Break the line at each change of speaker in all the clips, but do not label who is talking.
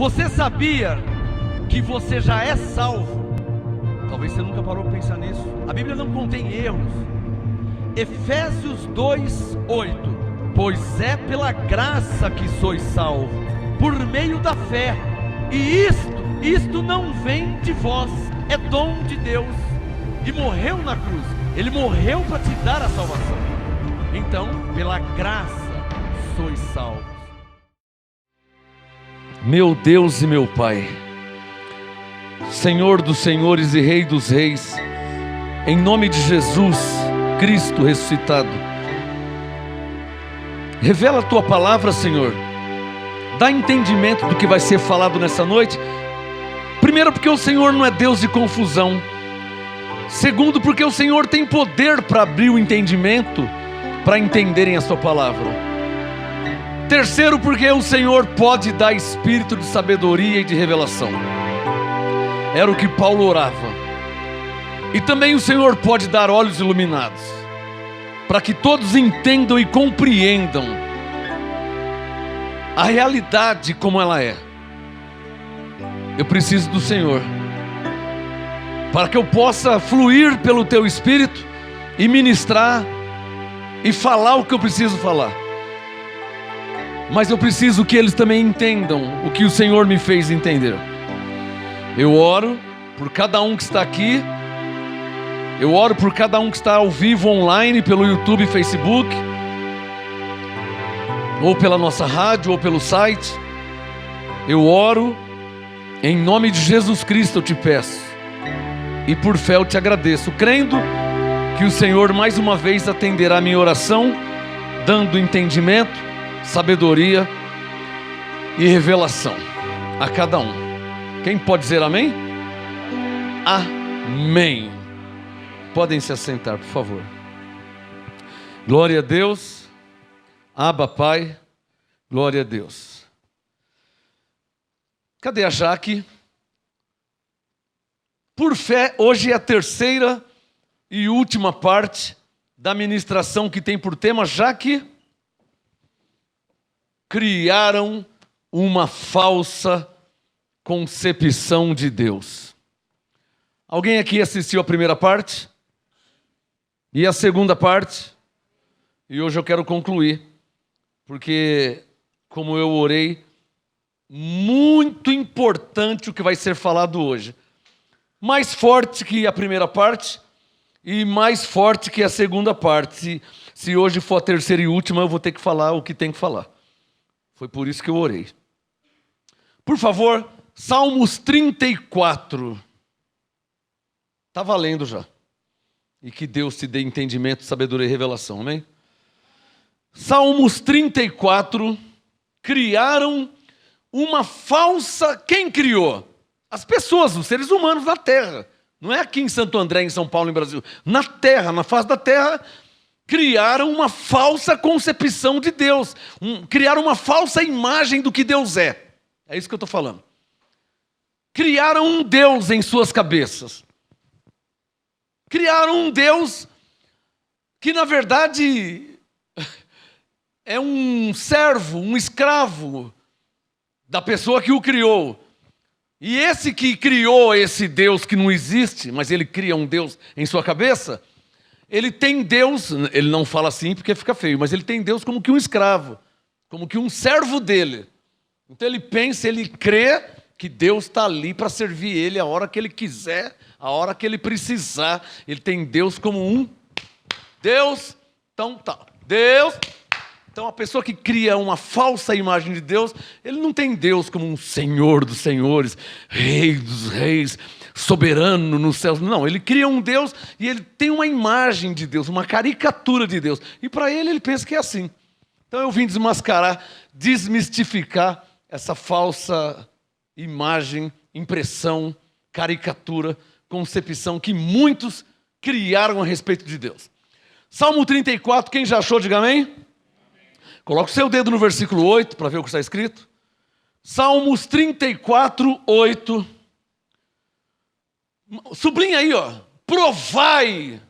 Você sabia que você já é salvo? Talvez você nunca parou para pensar nisso. A Bíblia não contém erros. Efésios 2:8. Pois é pela graça que sois salvos, por meio da fé. E isto não vem de vós, é dom de Deus. E morreu na cruz. Ele morreu para te dar a salvação. Então, pela graça sois salvos. Meu Deus e meu Pai, Senhor dos senhores e Rei dos reis, em nome de Jesus Cristo ressuscitado, revela a Tua palavra, Senhor. Dá entendimento do que vai ser falado nessa noite. Primeiro, porque o Senhor não é Deus de confusão. Segundo, porque o Senhor tem poder para abrir o entendimento, para entenderem a Sua palavra. Terceiro, porque o Senhor pode dar espírito de sabedoria e de revelação. Era o que Paulo orava. E também o Senhor pode dar olhos iluminados, para que todos entendam e compreendam a realidade como ela é. Eu preciso do Senhor, para que eu possa fluir pelo Teu Espírito e ministrar e falar o que eu preciso falar. Mas eu preciso que eles também entendam o que o Senhor me fez entender. Eu oro por cada um que está aqui. Eu oro por cada um que está ao vivo online pelo YouTube e Facebook, ou pela nossa rádio, ou pelo site. Eu oro em nome de Jesus Cristo, eu te peço, e por fé eu te agradeço, crendo que o Senhor mais uma vez atenderá a minha oração, dando entendimento, sabedoria e revelação a cada um. Quem pode dizer amém? Amém. Podem se assentar, por favor. Glória a Deus. Abba, Pai. Glória a Deus. Cadê a Jaque? Por fé, hoje é a terceira e última parte da ministração que tem por tema, Jaque. Criaram uma falsa concepção de Deus. Alguém aqui assistiu a primeira parte? E a segunda parte? E hoje eu quero concluir, porque, como eu orei, muito importante o que vai ser falado hoje. Mais forte que a primeira parte e mais forte que a segunda parte. Se hoje for a terceira e última, eu vou ter que falar o que tem que falar. Foi por isso que eu orei. Por favor, Salmos 34. Está valendo já. E que Deus te dê entendimento, sabedoria e revelação, amém? Salmos 34. Criaram uma falsa... Quem criou? As pessoas, os seres humanos da terra. Não é aqui em Santo André, em São Paulo, em Brasil. Na terra, na face da terra... Criaram uma falsa concepção de Deus. Criaram uma falsa imagem do que Deus é. É isso que eu estou falando. Criaram um Deus em suas cabeças. Criaram um Deus que, na verdade, é um servo, um escravo da pessoa que o criou. E esse que criou esse Deus que não existe, mas ele cria um Deus em sua cabeça... Ele tem Deus, ele não fala assim porque fica feio, mas ele tem Deus como que um escravo, como que um servo dele. Então ele pensa, ele crê que Deus está ali para servir ele a hora que ele quiser, a hora que ele precisar. Ele tem Deus como um Deus, então tá, Deus. Então a pessoa que cria uma falsa imagem de Deus, ele não tem Deus como um Senhor dos senhores, Rei dos reis, soberano nos céus. Não, ele cria um Deus e ele tem uma imagem de Deus, uma caricatura de Deus. E para ele pensa que é assim. Então eu vim desmascarar, desmistificar essa falsa imagem, impressão, caricatura, concepção que muitos criaram a respeito de Deus. Salmo 34, quem já achou, diga amém? Coloca o seu dedo no versículo 8 para ver o que está escrito. Salmos 34, 8. Sublinha aí, ó. Provai.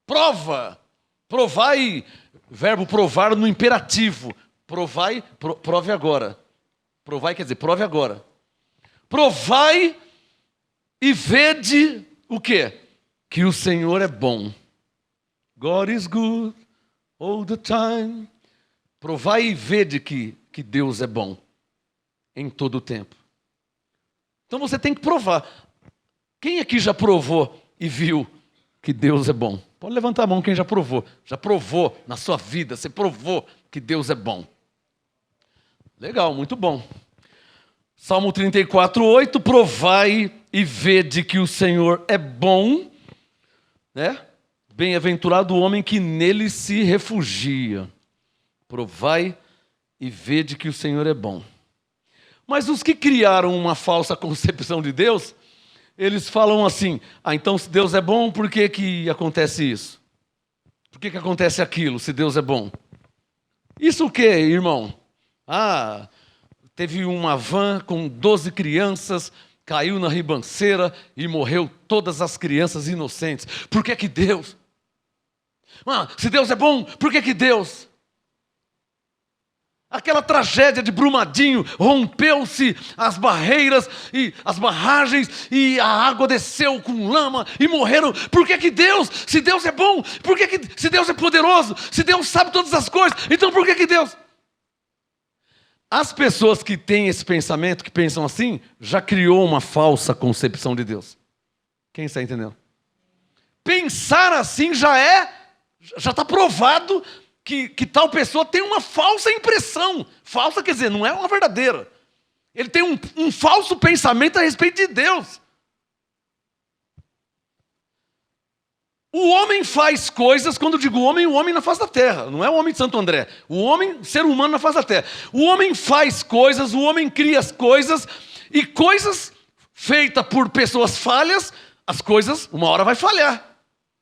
Prova. Provai. Verbo provar no imperativo. Provai, prove agora. Provai quer dizer, prove agora. Provai e vede o quê? Que o Senhor é bom. God is good all the time. Provai e vede que Deus é bom em todo o tempo. Então você tem que provar. Quem aqui já provou e viu que Deus é bom? Pode levantar a mão quem já provou. Já provou na sua vida, você provou que Deus é bom. Legal, muito bom. Salmo 34:8, provai e vede que o Senhor é bom, né? Bem-aventurado o homem que nele se refugia. Provai e vede que o Senhor é bom. Mas os que criaram uma falsa concepção de Deus, eles falam assim, então se Deus é bom, por que acontece isso? Por que acontece aquilo, se Deus é bom? Isso o quê, irmão? Teve uma van com 12 crianças, caiu na ribanceira e morreu todas as crianças inocentes. Por que Deus? Se Deus é bom, por que Deus? Aquela tragédia de Brumadinho, rompeu-se as barreiras e as barragens e a água desceu com lama e morreram. Por que Deus? Se Deus é bom, se Deus é poderoso, se Deus sabe todas as coisas, então por que Deus? As pessoas que têm esse pensamento, que pensam assim, já criou uma falsa concepção de Deus. Quem está entendendo? Pensar assim já está provado que tal pessoa tem uma falsa impressão. Falsa quer dizer, não é uma verdadeira. Ele tem um falso pensamento a respeito de Deus. O homem faz coisas, quando eu digo homem, o homem na face da terra. Não é o homem de Santo André. O homem, ser humano na face da terra. O homem faz coisas, o homem cria as coisas. E coisas feitas por pessoas falhas, as coisas uma hora vai falhar.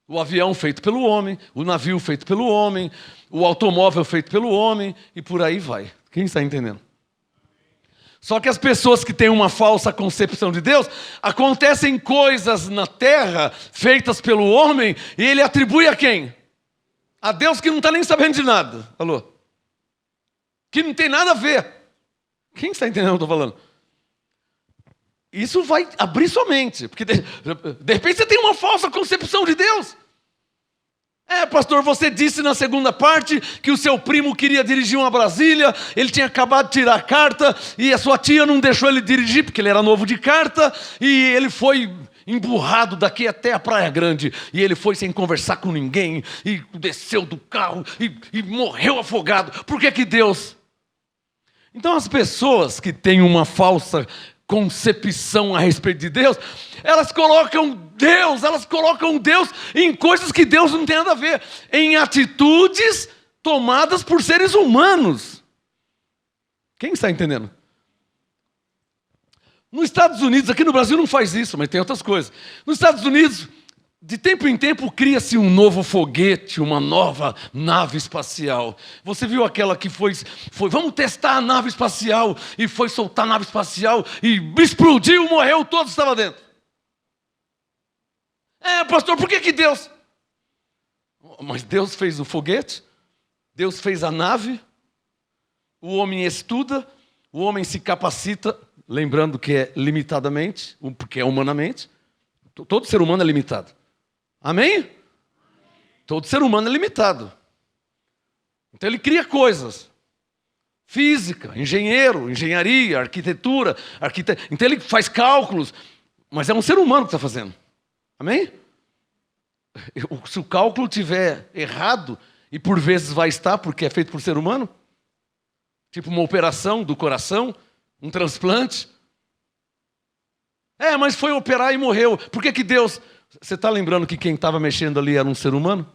O avião feito pelo homem, o navio feito pelo homem, o automóvel feito pelo homem, e por aí vai. Quem está entendendo? Só que as pessoas que têm uma falsa concepção de Deus, acontecem coisas na terra feitas pelo homem e ele atribui a quem? A Deus que não está nem sabendo de nada. Alô? Que não tem nada a ver. Quem está entendendo o que eu estou falando? Isso vai abrir sua mente, porque de repente você tem uma falsa concepção de Deus. Pastor, você disse na segunda parte que o seu primo queria dirigir uma Brasília, ele tinha acabado de tirar a carta e a sua tia não deixou ele dirigir porque ele era novo de carta e ele foi emburrado daqui até a Praia Grande e ele foi sem conversar com ninguém e desceu do carro e morreu afogado. Por que Deus? Então as pessoas que têm uma falsa concepção a respeito de Deus, elas colocam Deus em coisas que Deus não tem nada a ver, em atitudes tomadas por seres humanos. Quem está entendendo? Nos Estados Unidos, aqui no Brasil não faz isso, mas tem outras coisas. Nos Estados Unidos, de tempo em tempo, cria-se um novo foguete, uma nova nave espacial. Você viu aquela que foi, vamos testar a nave espacial, e foi soltar a nave espacial, e explodiu, morreu, todos estavam dentro. Pastor, por que Deus? Mas Deus fez o foguete, Deus fez a nave, o homem estuda, o homem se capacita, lembrando que é limitadamente, porque é humanamente, todo ser humano é limitado. Amém? Todo ser humano é limitado. Então ele cria coisas. Física, engenharia, arquitetura. Então ele faz cálculos. Mas é um ser humano que está fazendo. Amém? Se o cálculo estiver errado, e por vezes vai estar, porque é feito por ser humano, tipo uma operação do coração, um transplante. Mas foi operar e morreu. Por que Deus... Você está lembrando que quem estava mexendo ali era um ser humano?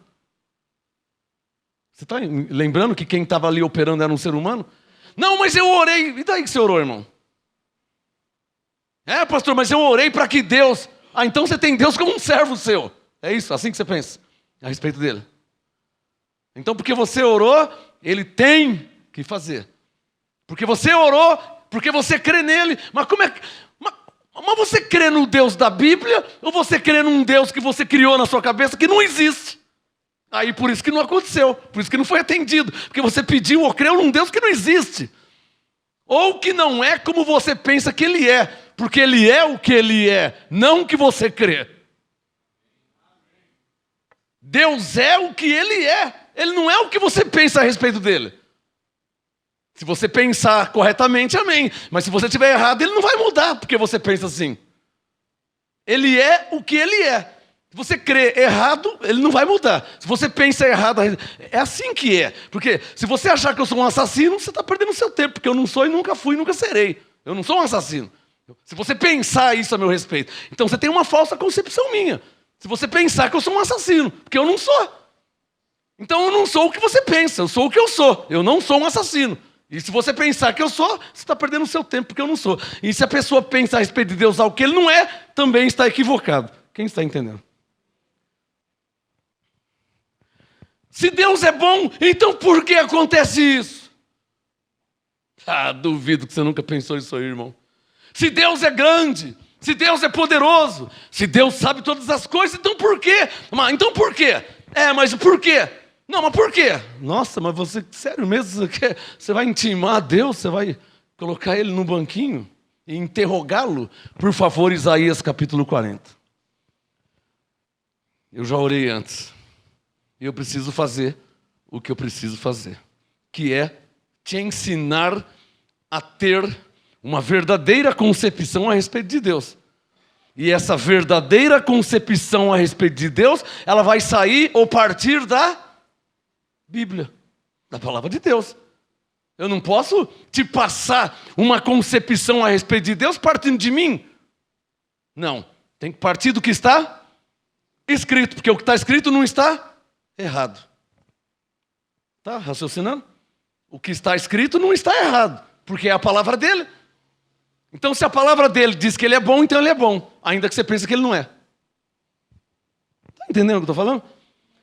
Você está lembrando que quem estava ali operando era um ser humano? Não, mas eu orei. E daí que você orou, irmão? Pastor, mas eu orei para que Deus... então você tem Deus como um servo seu. É isso, assim que você pensa a respeito dele. Então porque você orou, ele tem que fazer. Porque você orou, porque você crê nele. Mas como é que... Mas você crê no Deus da Bíblia ou você crê num Deus que você criou na sua cabeça que não existe? Aí por isso que não aconteceu, por isso que não foi atendido. Porque você pediu ou creu num Deus que não existe. Ou que não é como você pensa que ele é. porque Ele é o que Ele é, não o que você crê. Deus é o que Ele é. Ele não é o que você pensa a respeito dele. Se você pensar corretamente, amém. Mas se você estiver errado, Ele não vai mudar porque você pensa assim. Ele é o que Ele é. Se você crê errado, Ele não vai mudar. Se você pensa errado, é assim que é. Porque se você achar que eu sou um assassino, você está perdendo o seu tempo. Porque eu não sou e nunca fui e nunca serei. Eu não sou um assassino. Se você pensar isso a meu respeito, então você tem uma falsa concepção minha. Se você pensar que eu sou um assassino, porque eu não sou. Então eu não sou o que você pensa, eu sou o que eu sou. Eu não sou um assassino. E se você pensar que eu sou, você está perdendo o seu tempo, porque eu não sou. E se a pessoa pensa a respeito de Deus algo que Ele não é, também está equivocado. Quem está entendendo? Se Deus é bom, então por que acontece isso? Ah, duvido que você nunca pensou isso aí, irmão. Se Deus é grande, se Deus é poderoso, se Deus sabe todas as coisas, então por quê? Então por quê? Mas por quê? Não, mas por quê? Nossa, mas você, sério mesmo, você vai intimar Deus? Você vai colocar Ele no banquinho e interrogá-lo? Por favor, Isaías capítulo 40. Eu já orei antes. E eu preciso fazer o que eu preciso fazer, que é te ensinar a ter uma verdadeira concepção a respeito de Deus. E essa verdadeira concepção a respeito de Deus, ela vai sair ou partir da Bíblia, da palavra de Deus. Eu não posso te passar uma concepção a respeito de Deus partindo de mim. Não, tem que partir do que está escrito, porque o que está escrito não está errado. Está raciocinando? O que está escrito não está errado, porque é a palavra dele. Então, se a palavra dele diz que ele é bom, então ele é bom, ainda que você pense que ele não é. Está entendendo o que eu estou falando?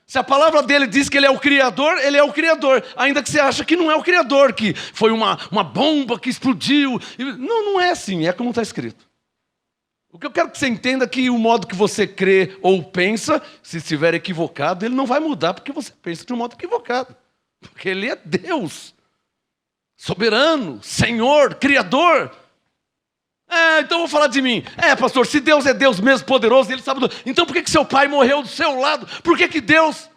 Se a palavra dele diz que ele é o Criador, ele é o Criador, ainda que você ache que não é o Criador, que foi uma bomba que explodiu. Não, não é assim, é como está escrito. O que eu quero que você entenda é que o modo que você crê ou pensa, se estiver equivocado, ele não vai mudar porque você pensa de um modo equivocado. Porque ele é Deus, soberano, Senhor, Criador. Então eu vou falar de mim. Pastor, se Deus é Deus mesmo, poderoso, Ele sabe tudo. Então por que seu pai morreu do seu lado? Por que Deus...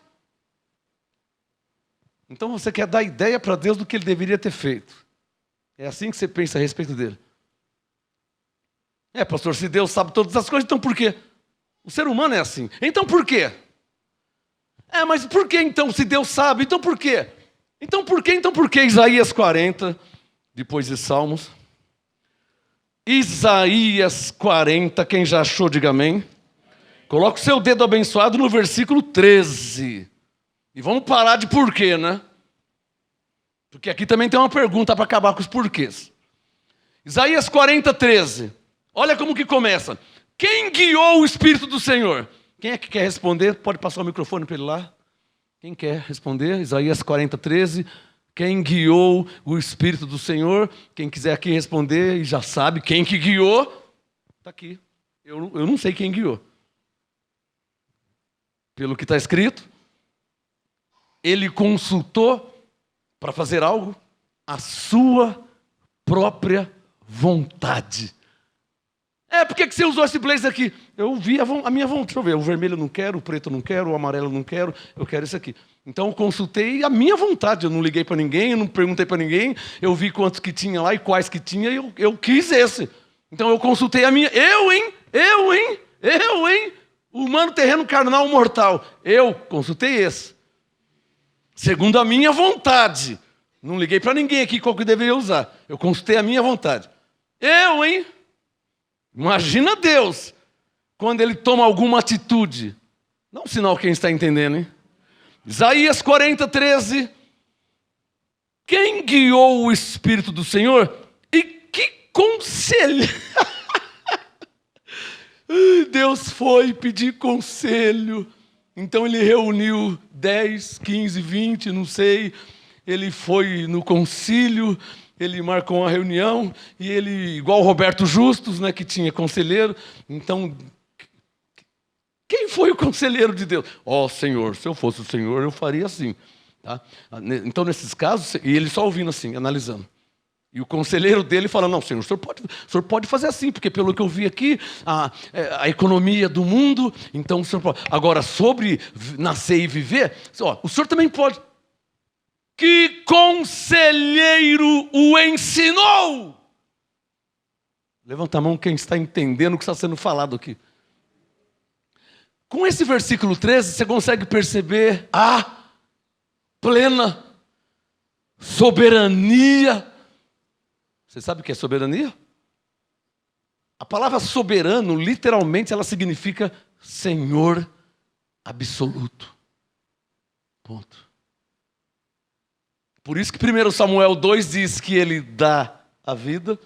Então você quer dar ideia para Deus do que Ele deveria ter feito. É assim que você pensa a respeito dele. Pastor, se Deus sabe todas as coisas, então por quê? O ser humano é assim. Então por quê? Mas por que então, se Deus sabe, então por quê? Então por quê? Isaías 40, depois de Salmos. Isaías 40, quem já achou, diga amém. Coloca o seu dedo abençoado no versículo 13. E vamos parar de porquê, né? Porque aqui também tem uma pergunta para acabar com os porquês. Isaías 40, 13. Olha como que começa. Quem guiou o Espírito do Senhor? Quem é que quer responder? Pode passar o microfone para ele lá. Quem quer responder? Isaías 40, 13. Quem guiou o Espírito do Senhor? Quem quiser aqui responder e já sabe quem que guiou, está aqui. Eu não sei quem guiou. Pelo que está escrito, ele consultou para fazer algo a sua própria vontade. Por que você usou esse blazer aqui? Eu vi a minha vontade. Deixa eu ver, o vermelho eu não quero, o preto eu não quero, o amarelo eu não quero, eu quero esse aqui. Então eu consultei a minha vontade, eu não liguei para ninguém, eu não perguntei para ninguém, eu vi quantos que tinha lá e quais que tinha, e eu quis esse. Então eu consultei a minha, eu, humano, terreno, carnal, mortal, eu consultei esse. Segundo a minha vontade. Não liguei para ninguém aqui qual que eu deveria usar. Eu consultei a minha vontade. Imagina Deus, quando Ele toma alguma atitude. Dá um sinal quem está entendendo, hein? Isaías 40, 13. Quem guiou o Espírito do Senhor? E que conselho? Deus foi pedir conselho. Então Ele reuniu 10, 15, 20, não sei. Ele foi no concílio. Ele marcou uma reunião e ele, igual o Roberto Justus, né, que tinha conselheiro. Então, quem foi o conselheiro de Deus? Senhor, se eu fosse o Senhor, eu faria assim. Tá? Então, nesses casos, e ele só ouvindo assim, analisando. E o conselheiro dele fala, não, senhor, o senhor pode fazer assim, porque pelo que eu vi aqui, a economia do mundo, então o senhor pode. Agora, sobre nascer e viver, ó, o senhor também pode. Que conselheiro o ensinou? Levanta a mão quem está entendendo o que está sendo falado aqui. Com esse versículo 13, você consegue perceber a plena soberania. Você sabe o que é soberania? A palavra soberano, literalmente, ela significa Senhor absoluto. Ponto. Por isso que 1 Samuel 2 diz que ele dá a vida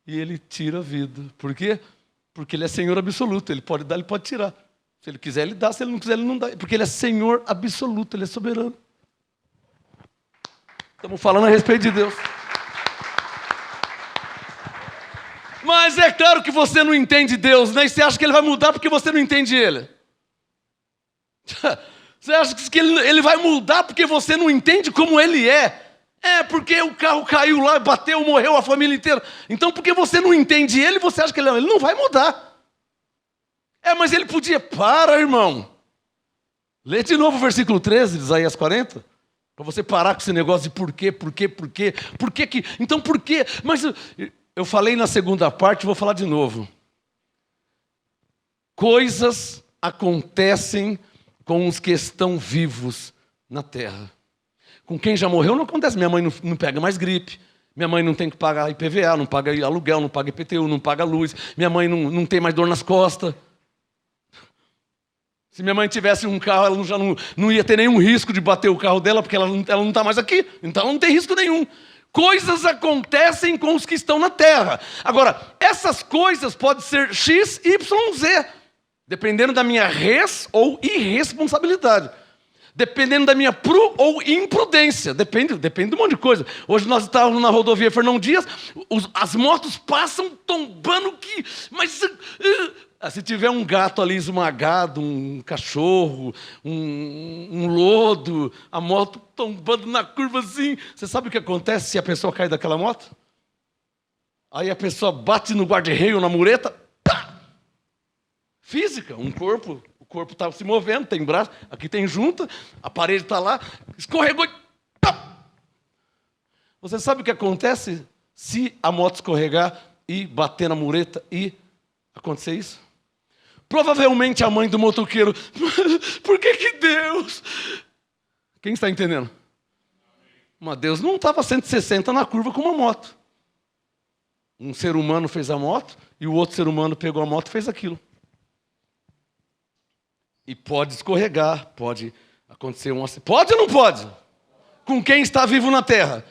e ele tira a vida. Por quê? Porque ele é Senhor absoluto. Ele pode dar, ele pode tirar. Se ele quiser, ele dá. Se ele não quiser, ele não dá. Porque ele é Senhor absoluto, ele é soberano. Estamos falando a respeito de Deus. Mas é claro que você não entende Deus, né? E você acha que ele vai mudar porque você não entende ele. Você acha que ele vai mudar porque você não entende como ele é. É, porque o carro caiu lá, bateu, morreu a família inteira. Então, porque você não entende ele, você acha que ele não vai mudar. É, mas ele podia. Para, irmão. Lê de novo o versículo 13 de Isaías 40. Para você parar com esse negócio de por quê. Então, por quê? Mas eu falei na segunda parte, vou falar de novo. Coisas acontecem com os que estão vivos na terra. Com quem já morreu não acontece. Minha mãe não pega mais gripe. Minha mãe não tem que pagar IPVA, não paga aluguel, não paga IPTU, não paga luz. Minha mãe não tem mais dor nas costas. Se minha mãe tivesse um carro, ela já não ia ter nenhum risco de bater o carro dela, porque ela não está mais aqui. Então ela não tem risco nenhum. Coisas acontecem com os que estão na terra. Agora, essas coisas podem ser X, Y, Z. Dependendo da minha ou irresponsabilidade. Dependendo da minha ou imprudência. Depende de um monte de coisa. Hoje nós estávamos na rodovia Fernão Dias, as motos passam tombando que... Mas se tiver um gato ali esmagado, um cachorro, um lodo, a moto tombando na curva assim, você sabe o que acontece se a pessoa cai daquela moto? Aí a pessoa bate no guarda-reio, na mureta, pá! Física, o corpo está se movendo, tem braço, aqui tem junta, a parede está lá, escorregou e... Pá! Você sabe o que acontece se a moto escorregar e bater na mureta e acontecer isso? Provavelmente a mãe do motoqueiro, por que Deus? Quem está entendendo? Mas Deus não estava 160 na curva com uma moto. Um ser humano fez a moto e o outro ser humano pegou a moto e fez aquilo. E pode escorregar, pode acontecer um acidente. Pode ou não pode? Com quem está vivo na terra.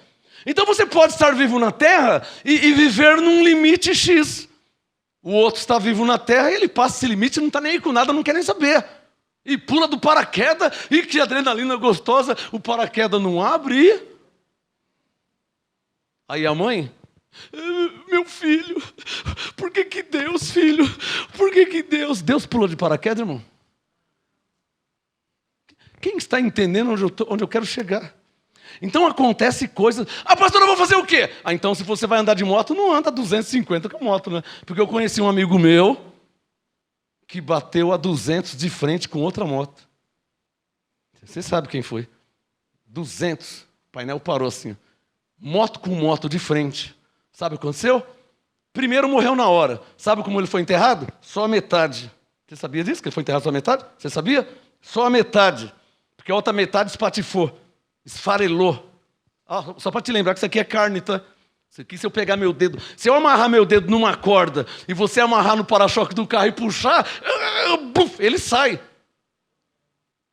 Então você pode estar vivo na terra e viver num limite X. O outro está vivo na terra e ele passa esse limite, não está nem aí com nada, não quer nem saber. E pula do paraquedas, e que adrenalina gostosa, o paraquedas não abre e... Aí a mãe, meu filho, por que Deus, filho? Por que Deus? Deus pula de paraquedas, irmão? Quem está entendendo onde eu quero chegar? Então acontece coisas... pastor, eu vou fazer o quê? Então se você vai andar de moto, não anda 250 com a moto, né? Porque eu conheci um amigo meu que bateu a 200 de frente com outra moto. Você sabe quem foi? 200. O painel parou assim. Moto com moto de frente. Sabe o que aconteceu? Primeiro morreu na hora. Sabe como ele foi enterrado? Só a metade. Você sabia disso? Que ele foi enterrado só a metade? Você sabia? Só a metade. Porque a outra metade espatifou. Esfarelou. Só para te lembrar que isso aqui é carne, tá? Isso aqui, se eu pegar meu dedo... Se eu amarrar meu dedo numa corda e você amarrar no para-choque do carro e puxar, ele sai.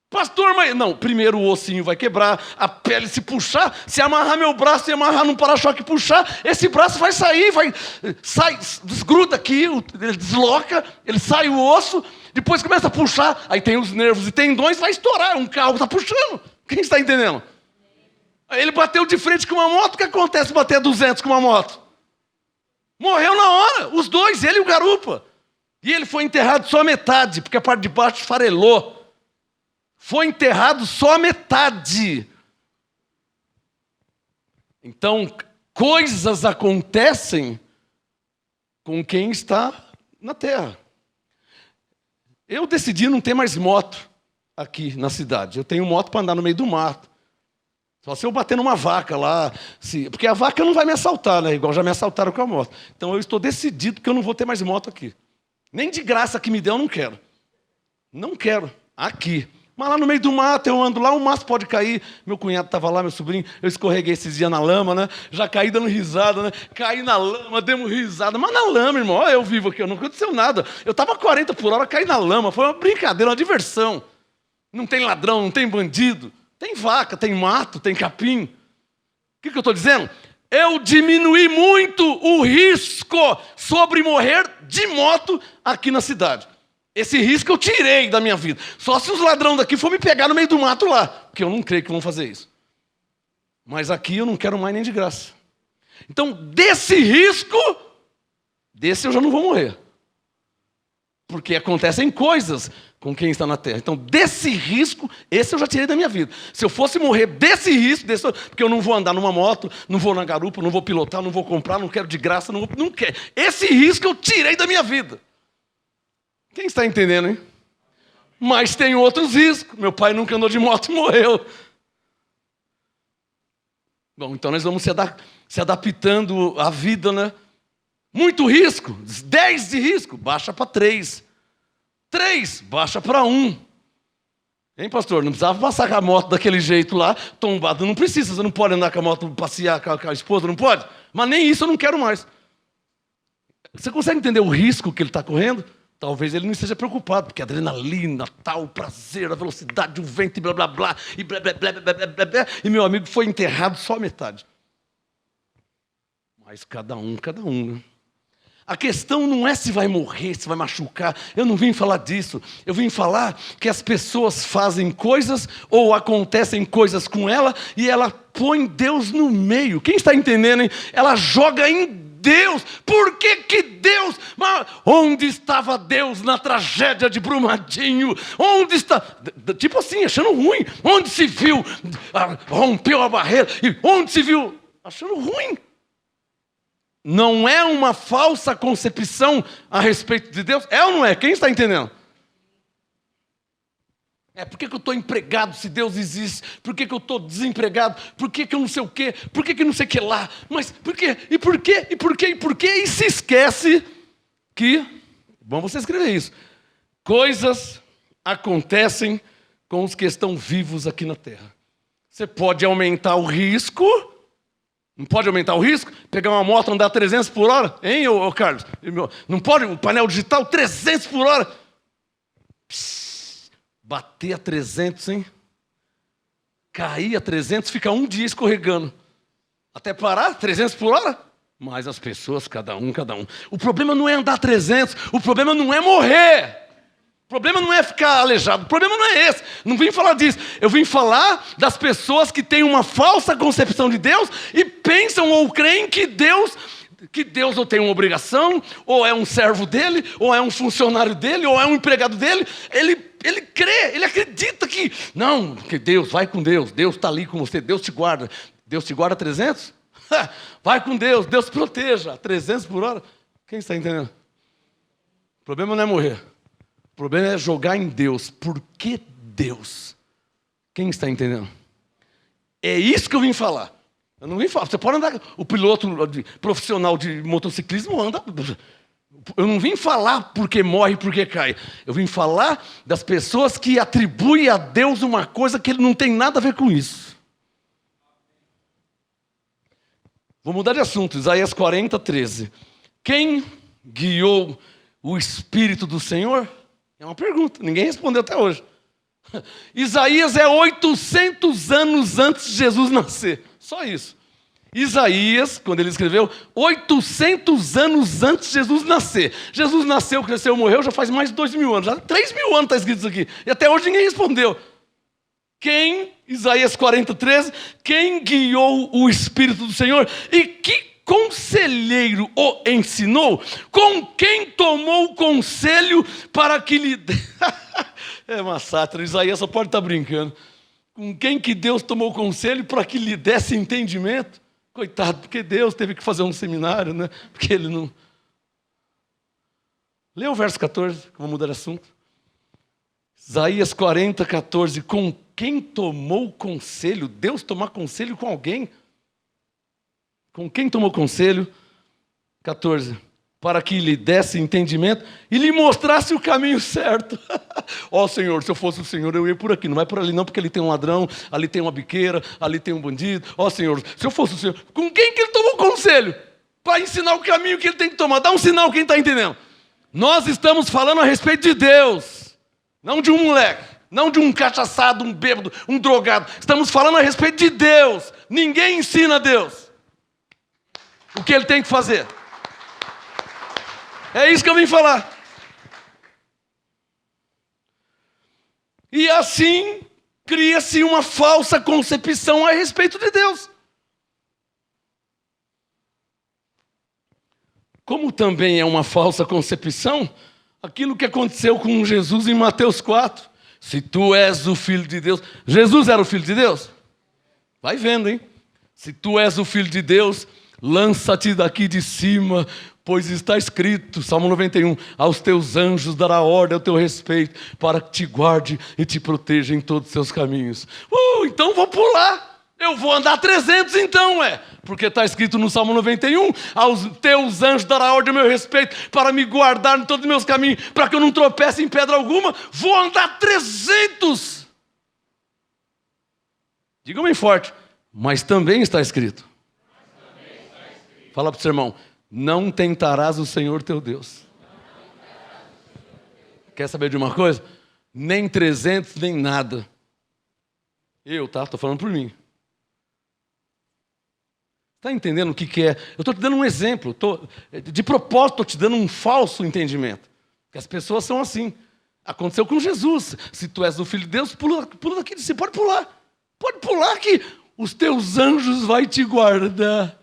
Pastor, mas... Não, primeiro o ossinho vai quebrar, a pele se puxar, se amarrar meu braço e amarrar no para-choque e puxar, esse braço vai sair, sai, desgruda aqui, ele desloca, ele sai o osso, depois começa a puxar, aí tem os nervos e tendões, vai estourar, um carro está puxando. Quem está entendendo? Aí ele bateu de frente com uma moto, o que acontece se bater 200 com uma moto? Morreu na hora, os dois, ele e o garupa. E ele foi enterrado só a metade, porque a parte de baixo esfarelou. Foi enterrado só a metade. Então, coisas acontecem com quem está na terra. Eu decidi não ter mais moto aqui na cidade. Eu tenho moto para andar no meio do mato. Só se eu bater numa vaca lá. Porque a vaca não vai me assaltar, né? Igual já me assaltaram com a moto. Então eu estou decidido que eu não vou ter mais moto aqui. Nem de graça que me deu, eu não quero. Não quero. Aqui. Mas lá no meio do mato, eu ando lá, o mato pode cair. Meu cunhado estava lá, meu sobrinho, eu escorreguei esses dias na lama, né? Já caí dando risada, né? Caí na lama, demos risada. Mas na lama, irmão, olha eu vivo aqui, não aconteceu nada. Eu estava a 40 por hora, caí na lama. Foi uma brincadeira, uma diversão. Não tem ladrão, não tem bandido. Tem vaca, tem mato, tem capim. O que eu estou dizendo? Eu diminuí muito o risco sobre morrer de moto aqui na cidade. Esse risco eu tirei da minha vida. Só se os ladrões daqui for me pegar no meio do mato lá. Porque eu não creio que vão fazer isso. Mas aqui eu não quero mais nem de graça. Então, desse risco, desse eu já não vou morrer. Porque acontecem coisas com quem está na terra. Então, desse risco, esse eu já tirei da minha vida. Se eu fosse morrer desse risco, porque eu não vou andar numa moto, não vou na garupa, não vou pilotar, não vou comprar, não quero de graça, não quero. Esse risco eu tirei da minha vida. Quem está entendendo, hein? Mas tem outros riscos. Meu pai nunca andou de moto e morreu. Bom, então nós vamos se adaptando à vida, né? Muito risco. 10 de risco, baixa para 3. 3, baixa para 1. Hein, pastor? Não precisava passar com a moto daquele jeito lá, tombado. Não precisa, você não pode andar com a moto, passear com a esposa, não pode? Mas nem isso eu não quero mais. Você consegue entender o risco que ele está correndo? Talvez ele não esteja preocupado, porque a adrenalina, tal, o prazer, a velocidade, o vento, e blá, blá, blá, e blá, blá, blá, blá, blá, blá, blá, e meu amigo foi enterrado só a metade. Mas cada um, né? A questão não é se vai morrer, se vai machucar. Eu não vim falar disso. Eu vim falar que as pessoas fazem coisas ou acontecem coisas com ela e ela põe Deus no meio. Quem está entendendo, hein? Ela joga em Deus. Por que Deus? Mas onde estava Deus na tragédia de Brumadinho? Onde está? Tipo assim, achando ruim. Onde se viu? Rompeu a barreira. E onde se viu? Achando ruim. Não é uma falsa concepção a respeito de Deus? É ou não é? Quem está entendendo? Por que eu estou empregado se Deus existe? Por que eu estou desempregado? Por que eu não sei o quê? Por que não sei o que lá? Mas por quê? E por quê? E por quê? E por quê? E se esquece que, bom você escrever isso, coisas acontecem com os que estão vivos aqui na terra. Você pode aumentar o risco. Não pode aumentar o risco? Pegar uma moto, andar 300 por hora? Hein, ô Carlos? Não pode o painel digital 300 por hora? Bater a 300, hein? Cair a 300, fica um dia escorregando. Até parar, 300 por hora? Mas as pessoas, cada um. O problema não é andar 300, o problema não é morrer. O problema não é ficar aleijado, o problema não é esse. Não vim falar disso. Eu vim falar das pessoas que têm uma falsa concepção de Deus e pensam ou creem que Deus ou tem uma obrigação, ou é um servo dele, ou é um funcionário dele, ou é um empregado dele. Ele crê, ele acredita que Deus, vai com Deus está ali com você, Deus te guarda. Deus te guarda 300? Vai com Deus te proteja. 300 por hora? Quem está entendendo? O problema não é morrer. O problema é jogar em Deus. Por que Deus? Quem está entendendo? É isso que eu vim falar. Eu não vim falar. Você pode andar. O piloto profissional de motociclismo anda. Eu não vim falar porque morre e porque cai. Eu vim falar das pessoas que atribuem a Deus uma coisa que ele não tem nada a ver com isso. Vou mudar de assunto. Isaías 40, 13. Quem guiou o Espírito do Senhor? É uma pergunta, ninguém respondeu até hoje. Isaías é 800 anos antes de Jesus nascer. Só isso. Isaías, quando ele escreveu, 800 anos antes de Jesus nascer. Jesus nasceu, cresceu, morreu, já faz mais de 2.000 anos. Já 3.000 anos está escrito isso aqui. E até hoje ninguém respondeu. Isaías 40, 13, quem guiou o Espírito do Senhor? E que conselheiro o ensinou? Com quem tomou conselho para que lhe... É uma sátira, Isaías só pode estar brincando. Com quem que Deus tomou conselho para que lhe desse entendimento? Coitado, porque Deus teve que fazer um seminário, né? Porque ele não... Lê o verso 14, que eu vou mudar de assunto. Isaías 40, 14. Com quem tomou conselho? Deus tomar conselho com alguém? Com quem tomou conselho? 14. Para que lhe desse entendimento e lhe mostrasse o caminho certo. Ó Senhor, se eu fosse o Senhor, eu ia por aqui. Não vai por ali não, porque ali tem um ladrão, ali tem uma biqueira, ali tem um bandido. Ó Senhor, se eu fosse o Senhor... Com quem que ele tomou conselho? Para ensinar o caminho que ele tem que tomar. Dá um sinal, quem está entendendo? Nós estamos falando a respeito de Deus. Não de um moleque. Não de um cachaçado, um bêbado, um drogado. Estamos falando a respeito de Deus. Ninguém ensina a Deus o que ele tem que fazer. É isso que eu vim falar. E assim cria-se uma falsa concepção a respeito de Deus. Como também é uma falsa concepção aquilo que aconteceu com Jesus em Mateus 4. Se tu és o Filho de Deus... Jesus era o Filho de Deus? Vai vendo, hein? Se tu és o Filho de Deus, lança-te daqui de cima, pois está escrito, Salmo 91, aos teus anjos dará ordem ao teu respeito, para que te guarde e te proteja em todos os seus caminhos. Então vou pular. Eu vou andar 300 então, porque está escrito no Salmo 91, aos teus anjos dará ordem ao meu respeito, para me guardar em todos os meus caminhos, para que eu não tropece em pedra alguma. Vou andar 300. Diga bem forte, mas também está escrito. Fala para o seu irmão, não tentarás o Senhor teu Deus. Quer saber de uma coisa? Nem 300, nem nada. Estou falando por mim. Está entendendo o que é? Eu estou te dando um exemplo. De propósito, estou te dando um falso entendimento. Que as pessoas são assim. Aconteceu com Jesus. Se tu és o Filho de Deus, pula daqui de cima. Pode pular. Pode pular que os teus anjos vão te guardar.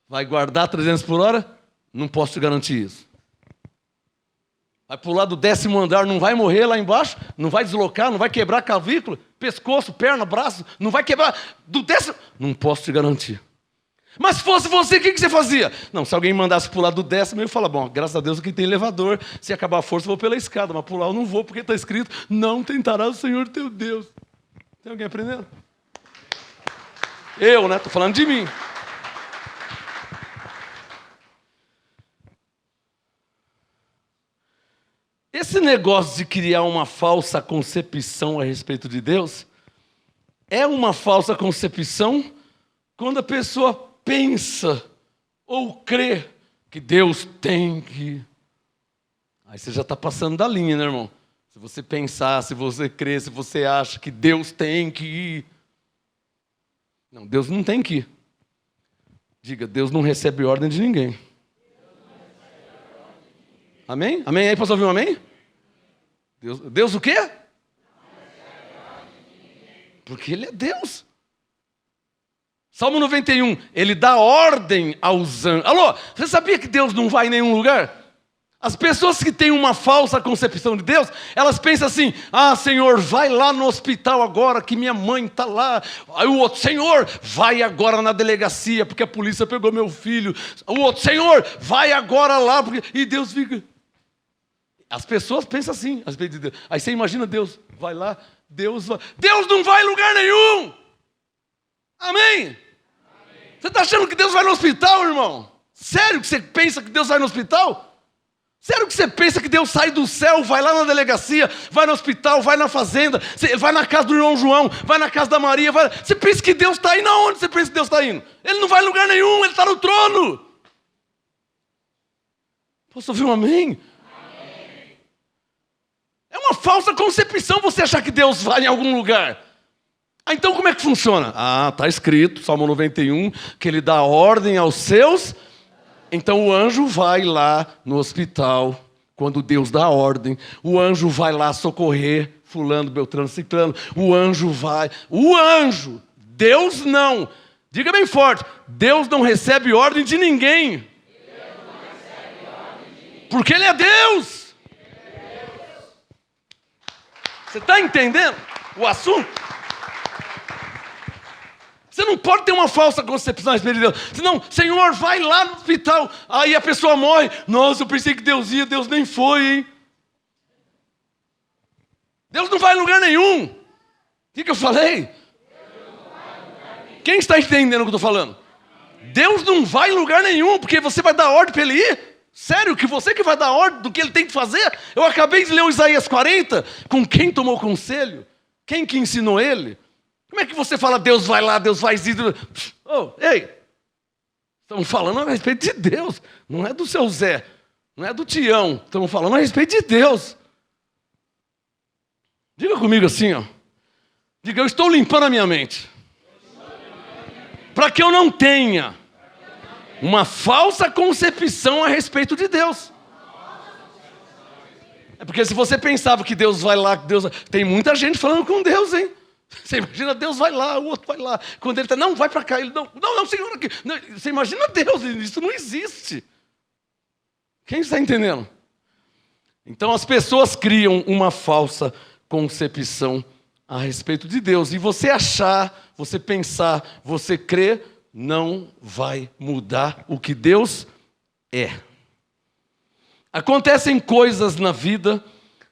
Vai guardar 300 por hora? Não posso te garantir isso. Vai pular do 10º andar, não vai morrer lá embaixo? Não vai deslocar, não vai quebrar clavícula, pescoço, perna, braço? Não vai quebrar do 10º? Não posso te garantir. Mas se fosse você, o que você fazia? Não, se alguém mandasse pular do 10º, eu falo, bom, graças a Deus aqui tem elevador. Se acabar a força, eu vou pela escada. Mas pular eu não vou, porque está escrito, não tentarás o Senhor teu Deus. Tem alguém aprendendo? Eu, né? Estou falando de mim. Esse negócio de criar uma falsa concepção a respeito de Deus é uma falsa concepção quando a pessoa pensa ou crê que Deus tem que... Aí você já está passando da linha, né, irmão? Se você pensar, se você crer, se você acha que Deus tem que ir... Não, Deus não tem que ir. Diga, Deus não recebe ordem de ninguém. Amém? Amém? Aí, posso ouvir um amém? Deus o quê? Porque Ele é Deus. Salmo 91, Ele dá ordem aos anjos. Alô, você sabia que Deus não vai em nenhum lugar? As pessoas que têm uma falsa concepção de Deus, elas pensam assim, Senhor, vai lá no hospital agora, que minha mãe está lá. Aí o outro, Senhor, vai agora na delegacia, porque a polícia pegou meu filho. O outro, Senhor, vai agora lá, porque... E Deus fica... As pessoas pensam assim, às vezes de Deus. Aí você imagina Deus, vai lá, Deus não vai em lugar nenhum. Amém? Você está achando que Deus vai no hospital, irmão? Sério que você pensa que Deus vai no hospital? Sério que você pensa que Deus sai do céu, vai lá na delegacia, vai no hospital, vai na fazenda, vai na casa do irmão João, vai na casa da Maria, vai... Você pensa que Deus está indo aonde? Você pensa que Deus está indo? Ele não vai em lugar nenhum, Ele está no trono. Posso ouvir um amém? É uma falsa concepção você achar que Deus vai em algum lugar. Então como é que funciona? Está escrito, Salmo 91, que Ele dá ordem aos seus... Então o anjo vai lá no hospital, quando Deus dá ordem. O anjo vai lá socorrer fulano, beltrano, ciclano. O anjo vai. O anjo, Deus não. Diga bem forte, Deus não recebe ordem de ninguém. Porque Ele é Deus. Você está entendendo o assunto? Você não pode ter uma falsa concepção a respeito de Deus. Senão, Senhor, vai lá no hospital. Aí a pessoa morre. Nossa, eu pensei que Deus ia, Deus nem foi, hein? Deus não vai em lugar nenhum. O que eu falei? Quem está entendendo o que eu estou falando? Deus não vai em lugar nenhum, porque você vai dar ordem para ele ir. Sério, que você que vai dar ordem do que ele tem que fazer? Eu acabei de ler o Isaías 40. Com quem tomou conselho? Quem que ensinou ele? Como é que você fala, Deus vai lá, Deus faz isso? Oh, ei, estamos falando a respeito de Deus. Não é do seu Zé, não é do Tião. Estamos falando a respeito de Deus. Diga comigo assim, ó. Diga, eu estou limpando a minha mente. Para que eu não tenha uma falsa concepção a respeito de Deus. É porque se você pensava que Deus vai lá, que Deus... Tem muita gente falando com Deus, hein? Você imagina, Deus vai lá, o outro vai lá. Quando ele está, não, vai para cá. Ele, não, Senhor, aqui. Não, você imagina Deus, isso não existe. Quem está entendendo? Então as pessoas criam uma falsa concepção a respeito de Deus. E você achar, você pensar, você crer, não vai mudar o que Deus é. Acontecem coisas na vida,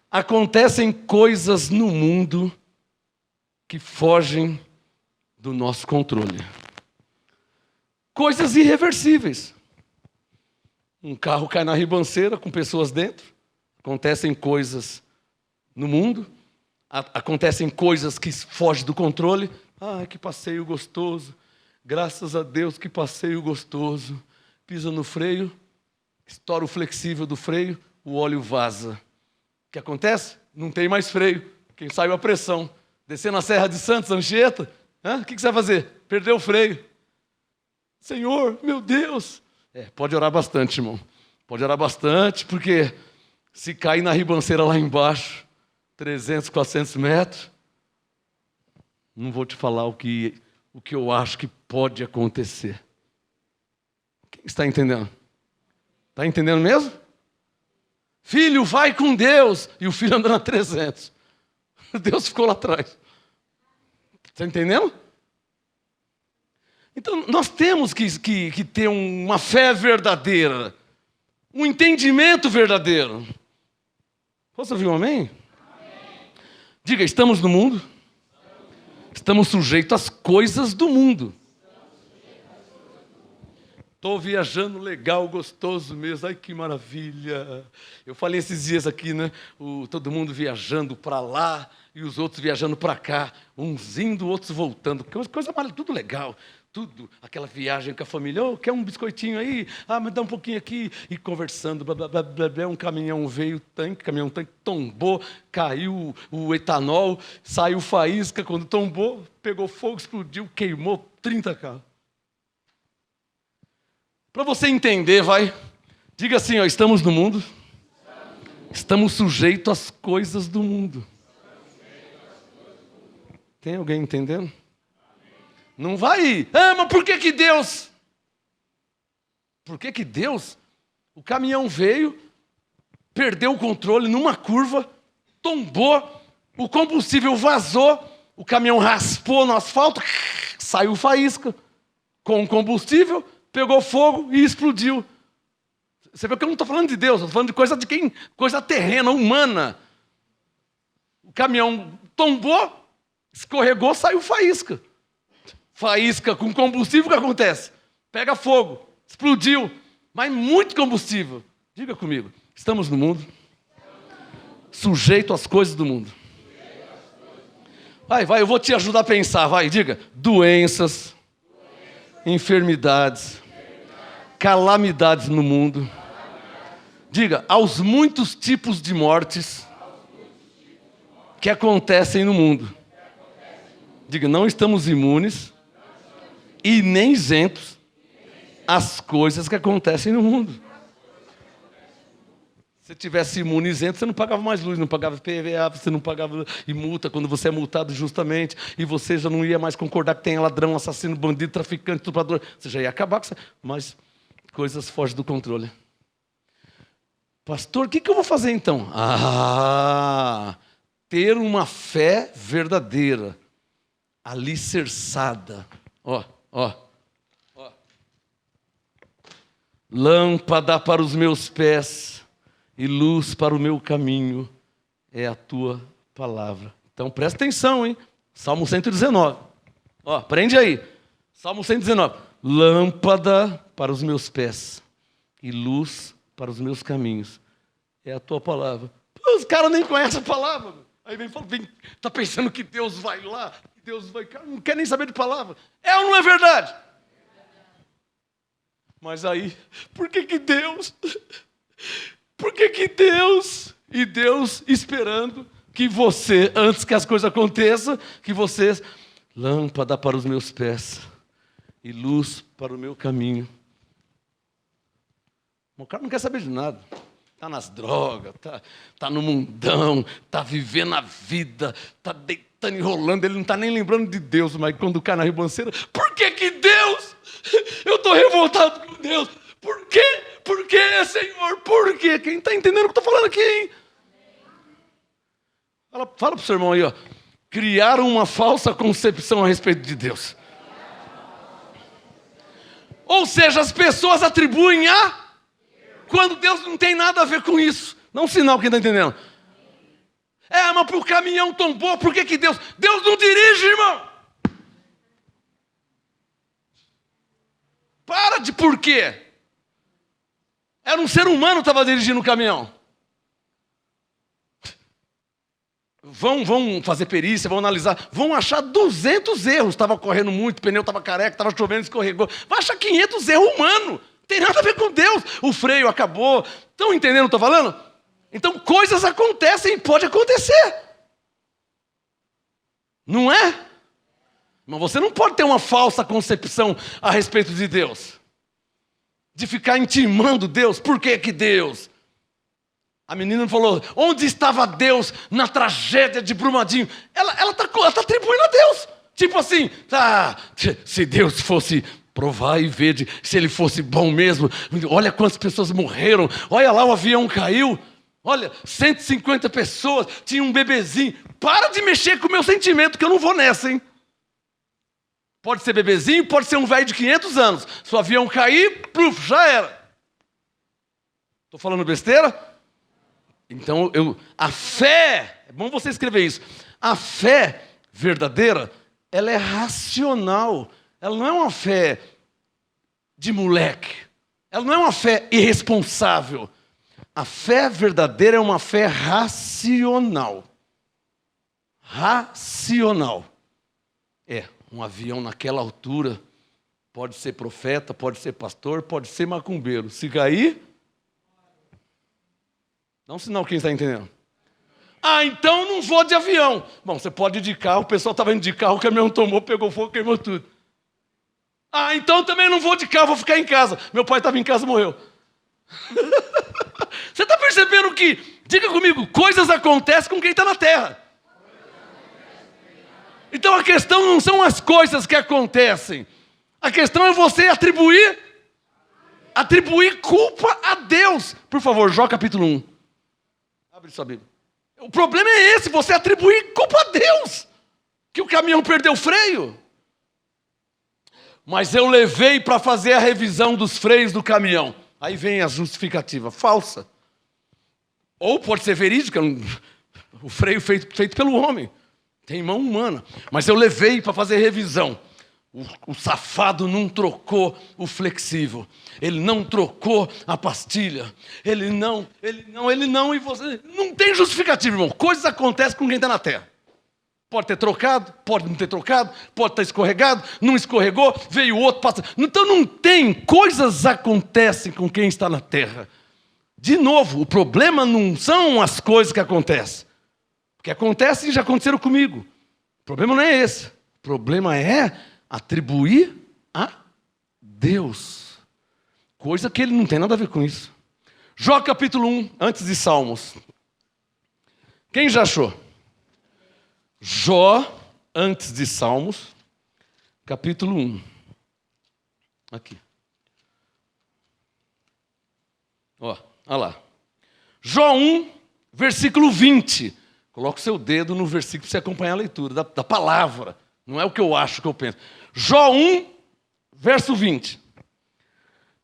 acontecem coisas no mundo que fogem do nosso controle. Coisas irreversíveis. Um carro cai na ribanceira com pessoas dentro. Acontecem coisas no mundo. Acontecem coisas que fogem do controle. Ah, que passeio gostoso. Graças a Deus, que passeio gostoso. Pisa no freio, estoura o flexível do freio, o óleo vaza. O que acontece? Não tem mais freio. Quem saiu a pressão. Descer na Serra de Santos, Anchieta, o que você vai fazer? Perdeu o freio. Senhor, meu Deus. Pode orar bastante, irmão. Pode orar bastante, porque se cair na ribanceira lá embaixo, 300, 400 metros, não vou te falar o que eu acho que pode acontecer. Quem está entendendo? Está entendendo mesmo? Filho, vai com Deus. E o filho andando a 300. Deus ficou lá atrás. Está entendendo? Então, nós temos que ter uma fé verdadeira. Um entendimento verdadeiro. Posso ouvir um amém? Amém. Diga, estamos no mundo? Estamos sujeitos às coisas do mundo. Estou viajando legal, gostoso mesmo. Ai, que maravilha. Eu falei esses dias aqui, né? Todo mundo viajando para lá e os outros viajando para cá. Uns indo, outros voltando. Coisa tudo legal. Tudo. Aquela viagem com a família. Oh, quer um biscoitinho aí? Ah, me dá um pouquinho aqui. E conversando. Blá, blá, blá, blá, blá. Um caminhão veio, caminhão-tanque tombou. Caiu o etanol. Saiu faísca. Quando tombou, pegou fogo, explodiu, queimou 30 carros. Para você entender, vai. Diga assim, ó, estamos no mundo. Estamos sujeitos às coisas do mundo. Tem alguém entendendo? Não vai. Mas por que Deus? Por que Deus? O caminhão veio, perdeu o controle numa curva, tombou, o combustível vazou, o caminhão raspou no asfalto, saiu faísca com o combustível, pegou fogo e explodiu. Você vê que eu não estou falando de Deus, estou falando de coisa terrena, humana. O caminhão tombou, escorregou, saiu faísca. Faísca com combustível, o que acontece? Pega fogo, explodiu, mas muito combustível. Diga comigo, estamos no mundo, sujeito às coisas do mundo. Vai, eu vou te ajudar a pensar, vai, diga. Doenças, enfermidades, calamidades no mundo. Diga, aos muitos tipos de mortes que acontecem no mundo. Diga, não estamos imunes e nem isentos às coisas que acontecem no mundo. Se tivesse imune e isento, você não pagava mais luz, não pagava PVA, você não pagava multa quando você é multado justamente, e você já não ia mais concordar que tem ladrão, assassino, bandido, traficante, estuprador. Você já ia acabar com isso. Mas coisas fogem do controle. Pastor, o que eu vou fazer então? Ter uma fé verdadeira, alicerçada. Ó, ó, ó. Lâmpada para os meus pés e luz para o meu caminho é a tua palavra. Então presta atenção, hein? Salmo 119. Ó, prende aí. Salmo 119. Lâmpada para os meus pés e luz para os meus caminhos é a tua palavra. Os caras nem conhecem a palavra. Aí vem e fala, tá pensando que Deus vai lá, que Deus vai cá, não quer nem saber de palavra. É ou não é verdade? Mas aí, por que Deus? Por que Deus? E Deus esperando que você, antes que as coisas aconteçam, que você, lâmpada para os meus pés e luz para o meu caminho. O cara não quer saber de nada. Está nas drogas, tá no mundão, está vivendo a vida, está deitando e rolando, ele não está nem lembrando de Deus, mas quando cai na ribanceira, por que Deus? Eu estou revoltado com Deus. Por quê? Por quê, Senhor? Por quê? Quem está entendendo o que eu estou falando aqui, hein? Fala para o seu irmão aí, ó. Criaram uma falsa concepção a respeito de Deus. Ou seja, as pessoas atribuem quando Deus não tem nada a ver com isso. Não um sinal, quem está entendendo? Mas o caminhão tombou, por que Deus? Deus não dirige, irmão. Para de por quê? Era um ser humano que estava dirigindo o caminhão. Vão fazer perícia, vão analisar, vão achar 200 erros. Estava correndo muito, o pneu estava careca, estava chovendo, escorregou. Vai achar 500 erros humanos. Tem nada a ver com Deus. O freio acabou. Estão entendendo o que eu estou falando? Então, coisas acontecem e pode acontecer. Não é? Mas você não pode ter uma falsa concepção a respeito de Deus. De ficar intimando Deus. Por que Deus? A menina falou, onde estava Deus na tragédia de Brumadinho? Ela tá atribuindo a Deus. Tipo assim, se Deus fosse... provar e ver se ele fosse bom mesmo. Olha quantas pessoas morreram. Olha lá, o avião caiu. Olha, 150 pessoas. Tinha um bebezinho. Para de mexer com o meu sentimento, que eu não vou nessa, hein? Pode ser bebezinho, pode ser um velho de 500 anos. Se o avião cair, já era. Estou falando besteira? Então, a fé, é bom você escrever isso. A fé verdadeira, ela é racional. Ela não é uma fé de moleque. Ela não é uma fé irresponsável. A fé verdadeira é uma fé racional. Racional. Um avião naquela altura pode ser profeta, pode ser pastor, pode ser macumbeiro. Se cair, dá um sinal, quem está entendendo? Então não vou de avião. Bom, você pode ir de carro, o pessoal estava indo de carro, o caminhão tomou, pegou fogo, queimou tudo. Então também não vou de carro, vou ficar em casa. Meu pai estava em casa e morreu. Você está percebendo que, diga comigo, coisas acontecem com quem está na terra. Então a questão não são as coisas que acontecem. A questão é você atribuir culpa a Deus. Por favor, Jó capítulo 1. Abre sua Bíblia. O problema é esse, você atribuir culpa a Deus. Que o caminhão perdeu o freio. Mas eu levei para fazer a revisão dos freios do caminhão. Aí vem a justificativa, falsa. Ou pode ser verídica, o freio feito pelo homem. Tem mão humana. Mas eu levei para fazer revisão. O safado não trocou o flexível. Ele não trocou a pastilha. Ele não. E você... Não tem justificativa, irmão. Coisas acontecem com quem está na terra. Pode ter trocado, pode não ter trocado, pode estar escorregado, não escorregou, veio outro, passa. Então não tem, coisas acontecem com quem está na terra. De novo, o problema não são as coisas que acontecem. Porque acontecem e já aconteceram comigo. O problema não é esse. O problema é atribuir a Deus. Coisa que ele não tem nada a ver com isso. Jó capítulo 1, antes de Salmos. Quem já achou? Jó, antes de Salmos, capítulo 1. Aqui. Olha lá. Jó 1, versículo 20. Coloca o seu dedo no versículo para você acompanhar a leitura da palavra. Não é o que eu acho, que eu penso. Jó 1, verso 20.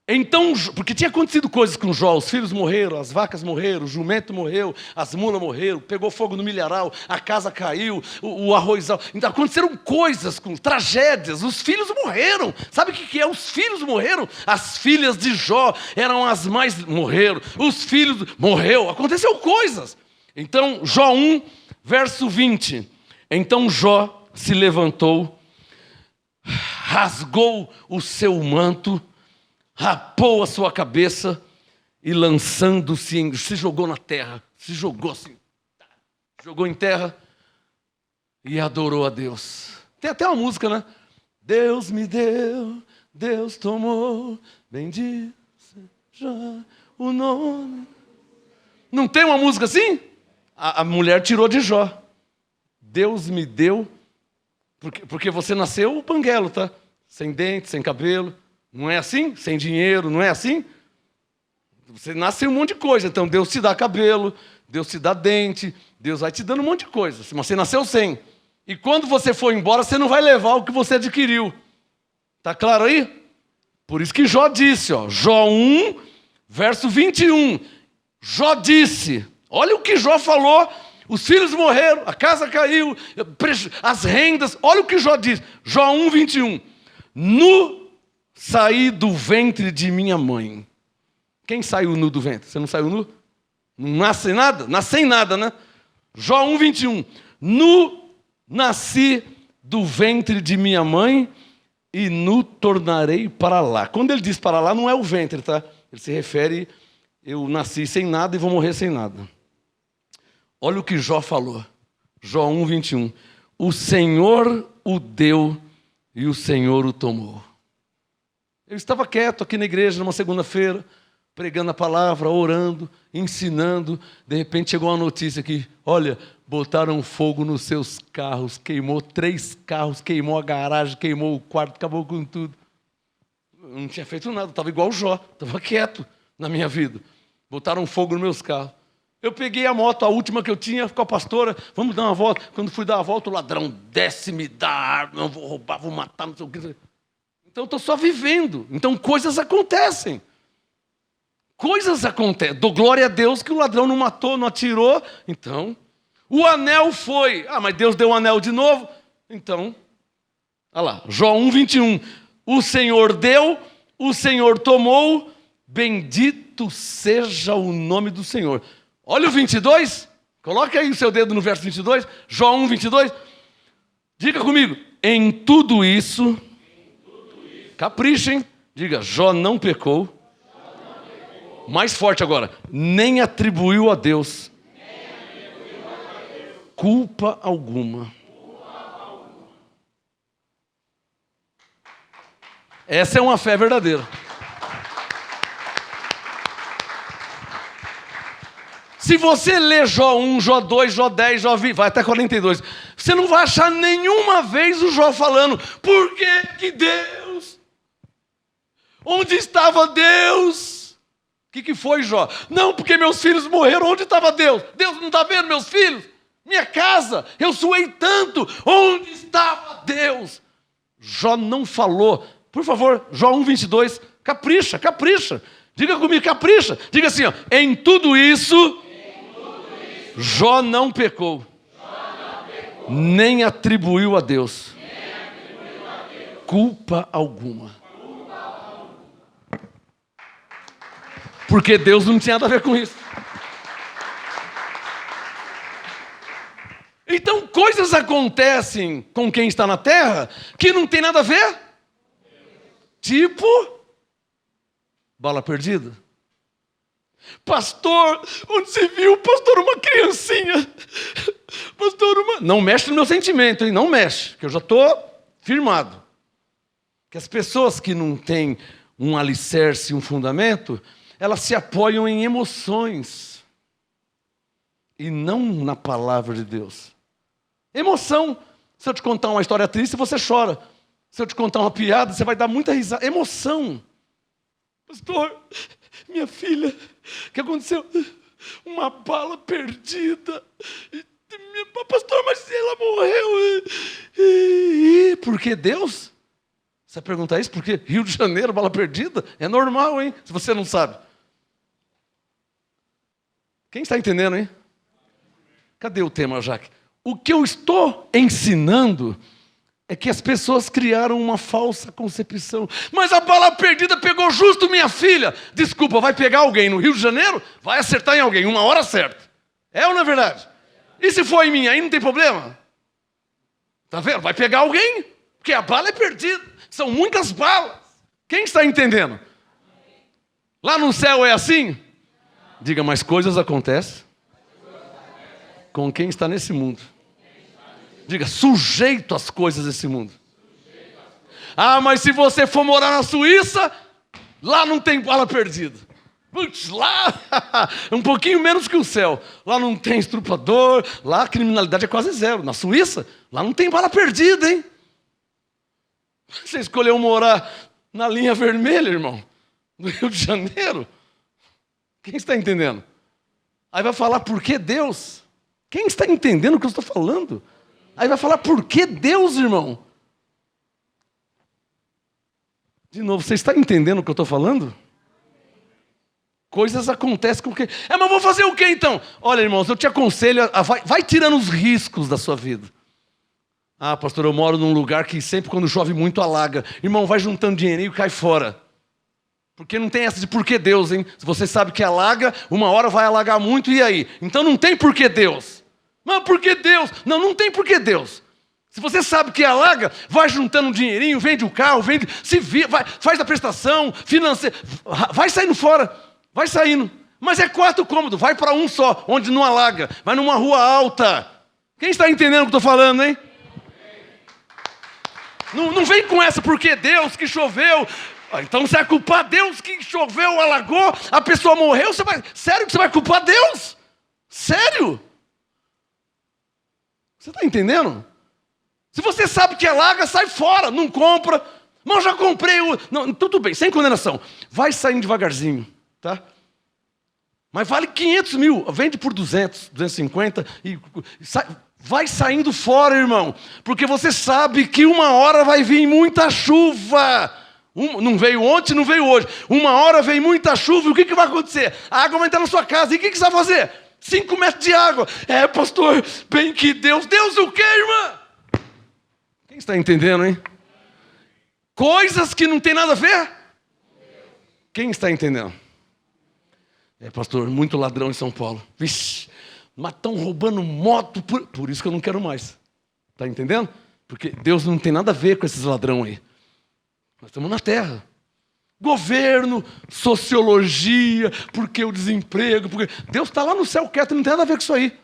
Então, porque tinha acontecido coisas com Jó, os filhos morreram, as vacas morreram, o jumento morreu, as mulas morreram, pegou fogo no milharal, a casa caiu, o arrozal. Então aconteceram coisas, tragédias, os filhos morreram. Sabe o que é? Os filhos morreram. As filhas de Jó eram as mais morreram, os filhos morreu, aconteceu coisas. Então, Jó 1, verso 20. Então Jó se levantou, rasgou o seu manto, rapou a sua cabeça e lançando-se, se jogou na terra, se jogou assim, jogou em terra e adorou a Deus. Tem até uma música, né? Deus me deu, Deus tomou, bendito seja o nome. Não tem uma música assim? A mulher tirou de Jó. Deus me deu, porque você nasceu banguelo, tá? Sem dente, sem cabelo. Não é assim? Sem dinheiro, não é assim? Você nasce um monte de coisa. Então Deus te dá cabelo, Deus te dá dente, Deus vai te dando um monte de coisa. Mas você nasceu sem. E quando você for embora, você não vai levar o que você adquiriu. Tá claro aí? Por isso que Jó disse, ó, Jó 1, verso 21. Jó disse, olha o que Jó falou, os filhos morreram, a casa caiu, as rendas, olha o que Jó disse. Jó 1, 21. Nu saí do ventre de minha mãe. Quem saiu nu do ventre? Você não saiu nu? Não nasce nada? Nasce em nada, né? Jó 1, 21. Nu nasci do ventre de minha mãe e nu tornarei para lá. Quando ele diz para lá, não é o ventre, tá? Ele se refere, eu nasci sem nada e vou morrer sem nada. Olha o que Jó falou. Jó 1, 21. O Senhor o deu e o Senhor o tomou. Eu estava quieto aqui na igreja numa segunda-feira, pregando a palavra, orando, ensinando. De repente chegou uma notícia aqui. Olha, botaram fogo nos seus carros, queimou 3 carros, queimou a garagem, queimou o quarto, acabou com tudo. Eu não tinha feito nada, estava igual o Jó, estava quieto na minha vida. Botaram fogo nos meus carros. Eu peguei a moto, a última que eu tinha, com a pastora, vamos dar uma volta. Quando fui dar a volta, o ladrão desce, me dá arma, não vou roubar, vou matar, não sei o que. Então, estou só vivendo. Então, coisas acontecem. Coisas acontecem. Dou glória a Deus que o ladrão não matou, não atirou. Então, o anel foi. Ah, mas Deus deu o anel de novo. Então, olha lá, Jó 1, 21. O Senhor deu, o Senhor tomou, bendito seja o nome do Senhor. Olha o 22. Coloca aí o seu dedo no verso 22. Jó 1, 22. Diga comigo. Em tudo isso... Caprichem, diga, Jó não pecou. Mais forte agora, nem atribuiu a Deus culpa alguma. Essa é uma fé verdadeira. Se você ler Jó 1, Jó 2, Jó 10, Jó 20, vai até 42, você não vai achar nenhuma vez o Jó falando, por que Deus? Onde estava Deus? O que foi, Jó? Não, porque meus filhos morreram. Onde estava Deus? Deus não está vendo meus filhos? Minha casa, eu suei tanto. Onde estava Deus? Jó não falou. Por favor, Jó 1, 22. Capricha, capricha. Diga comigo, capricha. Diga assim, ó, em tudo isso, Jó não pecou. Nem atribuiu a Deus culpa alguma. Porque Deus não tinha nada a ver com isso. Então, coisas acontecem com quem está na terra que não tem nada a ver. Tipo, bala perdida. Pastor, onde você viu? Pastor, uma criancinha. Pastor, uma... Não mexe no meu sentimento, hein? Não mexe, que eu já estou firmado. Que as pessoas que não têm um alicerce, um fundamento... elas se apoiam em emoções e não na palavra de Deus. Emoção. Se eu te contar uma história triste, você chora. Se eu te contar uma piada, você vai dar muita risada. Emoção. Pastor, minha filha, o que aconteceu? Uma bala perdida. Pastor, mas ela morreu. Por que Deus? Você vai perguntar isso porque Rio de Janeiro, bala perdida? É normal, hein? Se você não sabe. Quem está entendendo, hein? Cadê o tema, Jaque? O que eu estou ensinando é que as pessoas criaram uma falsa concepção. Mas a bala perdida pegou justo minha filha. Desculpa, vai pegar alguém no Rio de Janeiro? Vai acertar em alguém, uma hora certa. É ou não é verdade? E se for em mim, aí não tem problema? Tá vendo? Vai pegar alguém, porque a bala é perdida. São muitas balas. Quem está entendendo? Lá no céu é assim? Diga, mas coisas acontecem com quem está nesse mundo. Diga, sujeito às coisas desse mundo. Ah, mas se você for morar na Suíça, lá não tem bala perdida. Putz, lá um pouquinho menos que o céu. Lá não tem estrupador, lá a criminalidade é quase zero. Na Suíça, lá não tem bala perdida, hein? Você escolheu morar na linha vermelha, irmão, no Rio de Janeiro? Quem está entendendo? Aí vai falar, por que Deus? Quem está entendendo o que eu estou falando? Aí vai falar, por que Deus, irmão? De novo, você está entendendo o que eu estou falando? Coisas acontecem com quem... mas vou fazer o que então? Olha, irmãos, eu te aconselho, vai tirando os riscos da sua vida. Ah, pastor, eu moro num lugar que sempre quando chove muito alaga. Irmão, vai juntando dinheirinho e cai fora. Porque não tem essa de por que Deus, hein? Se você sabe que alaga, uma hora vai alagar muito, e aí? Então não tem por que Deus. Mas por que Deus? Não tem por que Deus. Se você sabe que alaga, vai juntando um dinheirinho, vende o carro, faz a prestação, financia, vai saindo fora, vai saindo. Mas é quarto cômodo, vai para um só, onde não alaga, vai numa rua alta. Quem está entendendo o que eu estou falando, hein? Não vem com essa, porque Deus que choveu. Então você vai culpar Deus que choveu, alagou, a pessoa morreu. Sério que você vai culpar Deus? Sério? Você está entendendo? Se você sabe que alaga, sai fora, não compra. Mas eu já comprei Não, tudo bem, sem condenação. Vai saindo devagarzinho, tá? Mas vale 500 mil, vende por 200, 250 e vai saindo fora, irmão. Porque você sabe que uma hora vai vir muita chuva. Não veio ontem, não veio hoje. Uma hora vem muita chuva, e o que vai acontecer? A água vai entrar na sua casa, e o que você vai fazer? 5 metros de água. Pastor, bem que Deus o quê, irmã? Quem está entendendo, hein? Coisas que não tem nada a ver? Quem está entendendo? Pastor, muito ladrão em São Paulo. Vixe, mas estão roubando moto, por isso que eu não quero mais. Está entendendo? Porque Deus não tem nada a ver com esses ladrões aí. Nós estamos na terra. Governo, sociologia, porque o desemprego, porque Deus está lá no céu quieto, não tem nada a ver com isso aí.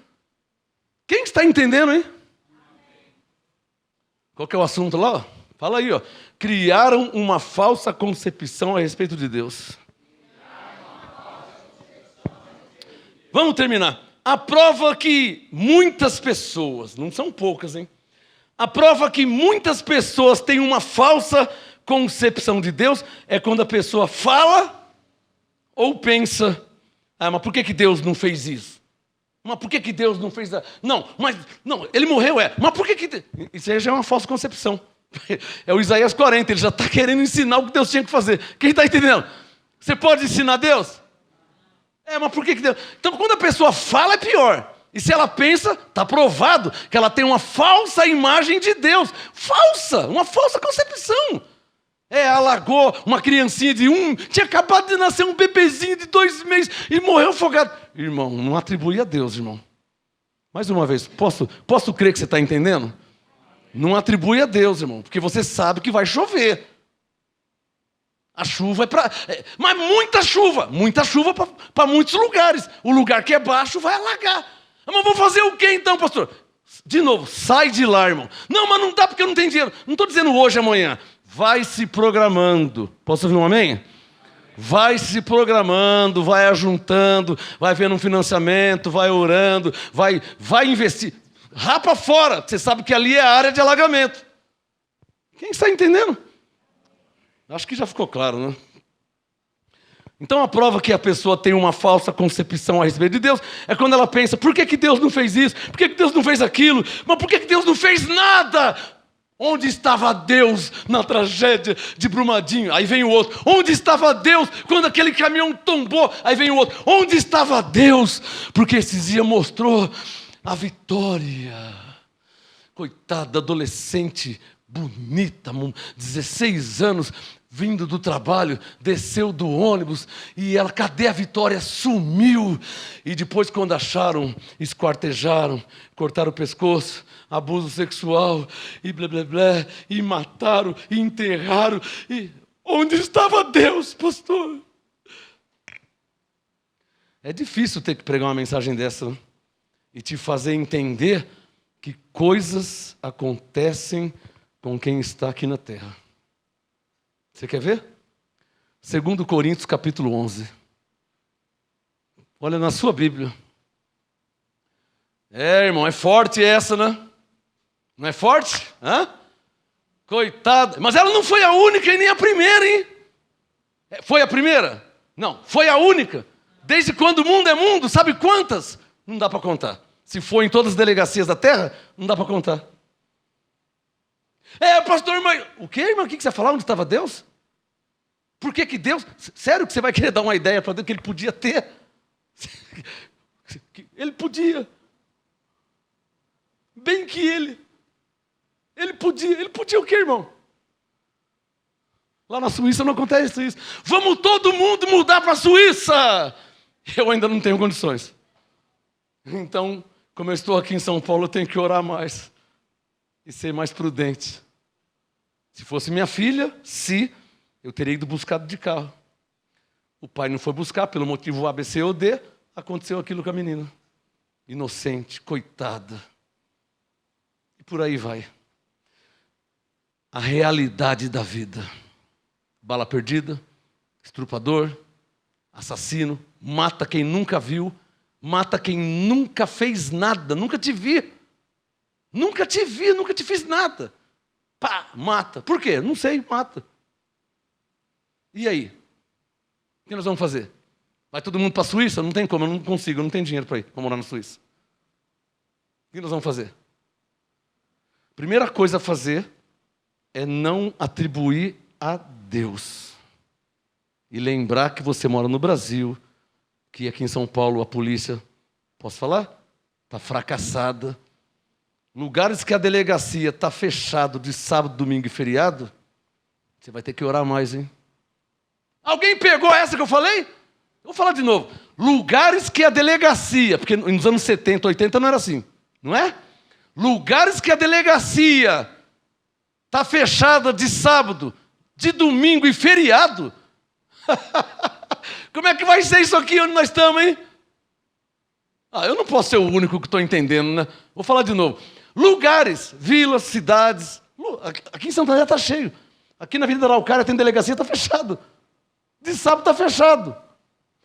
Quem está entendendo, hein? Qual que é o assunto lá? Fala aí, ó. Criaram uma falsa concepção a respeito de Deus. Vamos terminar. A prova que muitas pessoas, não são poucas, hein? A prova que muitas pessoas têm uma falsa concepção de Deus é quando a pessoa fala ou pensa, mas por que Deus não fez isso? Mas por que Deus não fez... Não, ele morreu, mas por que... Isso aí já é uma falsa concepção. É o Isaías 40, ele já está querendo ensinar o que Deus tinha que fazer. Quem está entendendo? Você pode ensinar Deus? Mas por que Deus... Então, quando a pessoa fala, é pior. E se ela pensa, está provado que ela tem uma falsa imagem de Deus. Uma falsa concepção. Alagou uma criancinha tinha acabado de nascer um bebezinho de 2 meses e morreu afogado. Irmão, não atribui a Deus, irmão. Mais uma vez, posso crer que você está entendendo? Não atribui a Deus, irmão, porque você sabe que vai chover. A chuva é para... Mas muita chuva para muitos lugares. O lugar que é baixo vai alagar. Mas vou fazer o quê então, pastor? De novo, sai de lá, irmão. Não, mas não dá porque eu não tenho dinheiro. Não estou dizendo hoje, amanhã. Vai se programando. Posso ouvir um amém? Vai se programando, vai ajuntando, vai vendo um financiamento, vai orando, vai investir. Rapa fora, você sabe que ali é a área de alagamento. Quem está entendendo? Acho que já ficou claro, né? Então a prova que a pessoa tem uma falsa concepção a respeito de Deus é quando ela pensa, por que Deus não fez isso? Por que Deus não fez aquilo? Mas por que Deus não fez nada? Onde estava Deus na tragédia de Brumadinho? Aí vem o outro. Onde estava Deus quando aquele caminhão tombou? Aí vem o outro. Onde estava Deus? Porque esses dias mostrou a vitória. Coitada, adolescente, bonita, 16 anos, vindo do trabalho, desceu do ônibus e ela, cadê a Vitória? Sumiu. E depois, quando acharam, esquartejaram, cortaram o pescoço, abuso sexual e blá blá blá, e mataram, e enterraram. E onde estava Deus, pastor? É difícil ter que pregar uma mensagem dessa, né? E te fazer entender que coisas acontecem com quem está aqui na terra. Você quer ver? 2 Coríntios capítulo 11. Olha na sua Bíblia. Irmão, é forte essa, né? Não é forte? Hã? Coitada. Mas ela não foi a única e nem a primeira, hein? Foi a primeira? Não, foi a única. Desde quando o mundo é mundo, sabe quantas? Não dá para contar. Se for em todas as delegacias da terra, não dá para contar. Pastor, irmão. O que, irmão? O que você vai falar? Onde estava Deus? Por que Deus... Sério que você vai querer dar uma ideia para Deus que Ele podia ter? Ele podia. Bem que Ele podia o quê, irmão? Lá na Suíça não acontece isso. Vamos todo mundo mudar para a Suíça! Eu ainda não tenho condições. Então, como eu estou aqui em São Paulo, eu tenho que orar mais. E ser mais prudente. Se fosse minha filha, eu teria ido buscar de carro. O pai não foi buscar, pelo motivo A, B, C ou D, aconteceu aquilo com a menina. Inocente, coitada. E por aí vai. A realidade da vida. Bala perdida, estrupador, assassino, mata quem nunca viu, mata quem nunca fez nada, nunca te vi. Nunca te vi, nunca te fiz nada. Pá, mata. Por quê? Não sei, mata. E aí? O que nós vamos fazer? Vai todo mundo para a Suíça? Não tem como, eu não consigo, eu não tenho dinheiro para ir, para morar na Suíça. O que nós vamos fazer? Primeira coisa a fazer é não atribuir a Deus. E lembrar que você mora no Brasil, que aqui em São Paulo a polícia, posso falar? Está fracassada. Lugares que a delegacia está fechado de sábado, domingo e feriado, você vai ter que orar mais, hein? Alguém pegou essa que eu falei? Vou falar de novo. Lugares que a delegacia, porque nos anos 70, 80 não era assim, não é? Lugares que a delegacia está fechada de sábado, de domingo e feriado. Como é que vai ser isso aqui onde nós estamos, hein? Eu não posso ser o único que estou entendendo, né? Vou falar de novo. Lugares, vilas, cidades. Aqui em Santa Maria está cheio. Aqui na Avenida Araucária tem delegacia, está fechado. De sábado está fechado.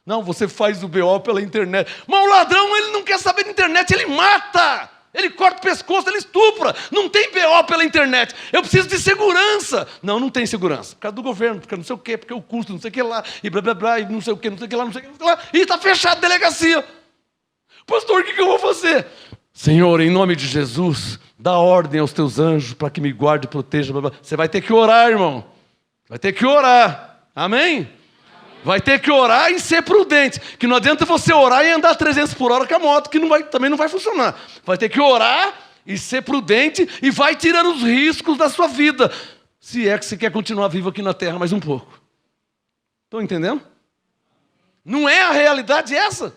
Não, você faz o BO pela internet. Mas o ladrão, ele não quer saber da internet, ele mata. Ele corta o pescoço, ele estupra. Não tem BO pela internet. Eu preciso de segurança. Não, não tem segurança. Por causa do governo, porque não sei o quê, porque o custo, não sei o que lá, e blá, blá, blá, e não sei o que, não sei o que lá, não sei o que, não sei o que lá. E está fechado a delegacia. Pastor, o que eu vou fazer? Senhor, em nome de Jesus, dá ordem aos teus anjos para que me guarde e proteja. Blá, blá. Você vai ter que orar, irmão. Vai ter que orar. Amém? Vai ter que orar e ser prudente. Que não adianta você orar e andar 300 por hora com a moto, que também não vai funcionar. Vai ter que orar e ser prudente e vai tirando os riscos da sua vida. Se é que você quer continuar vivo aqui na terra mais um pouco. Estão entendendo? Não é a realidade essa?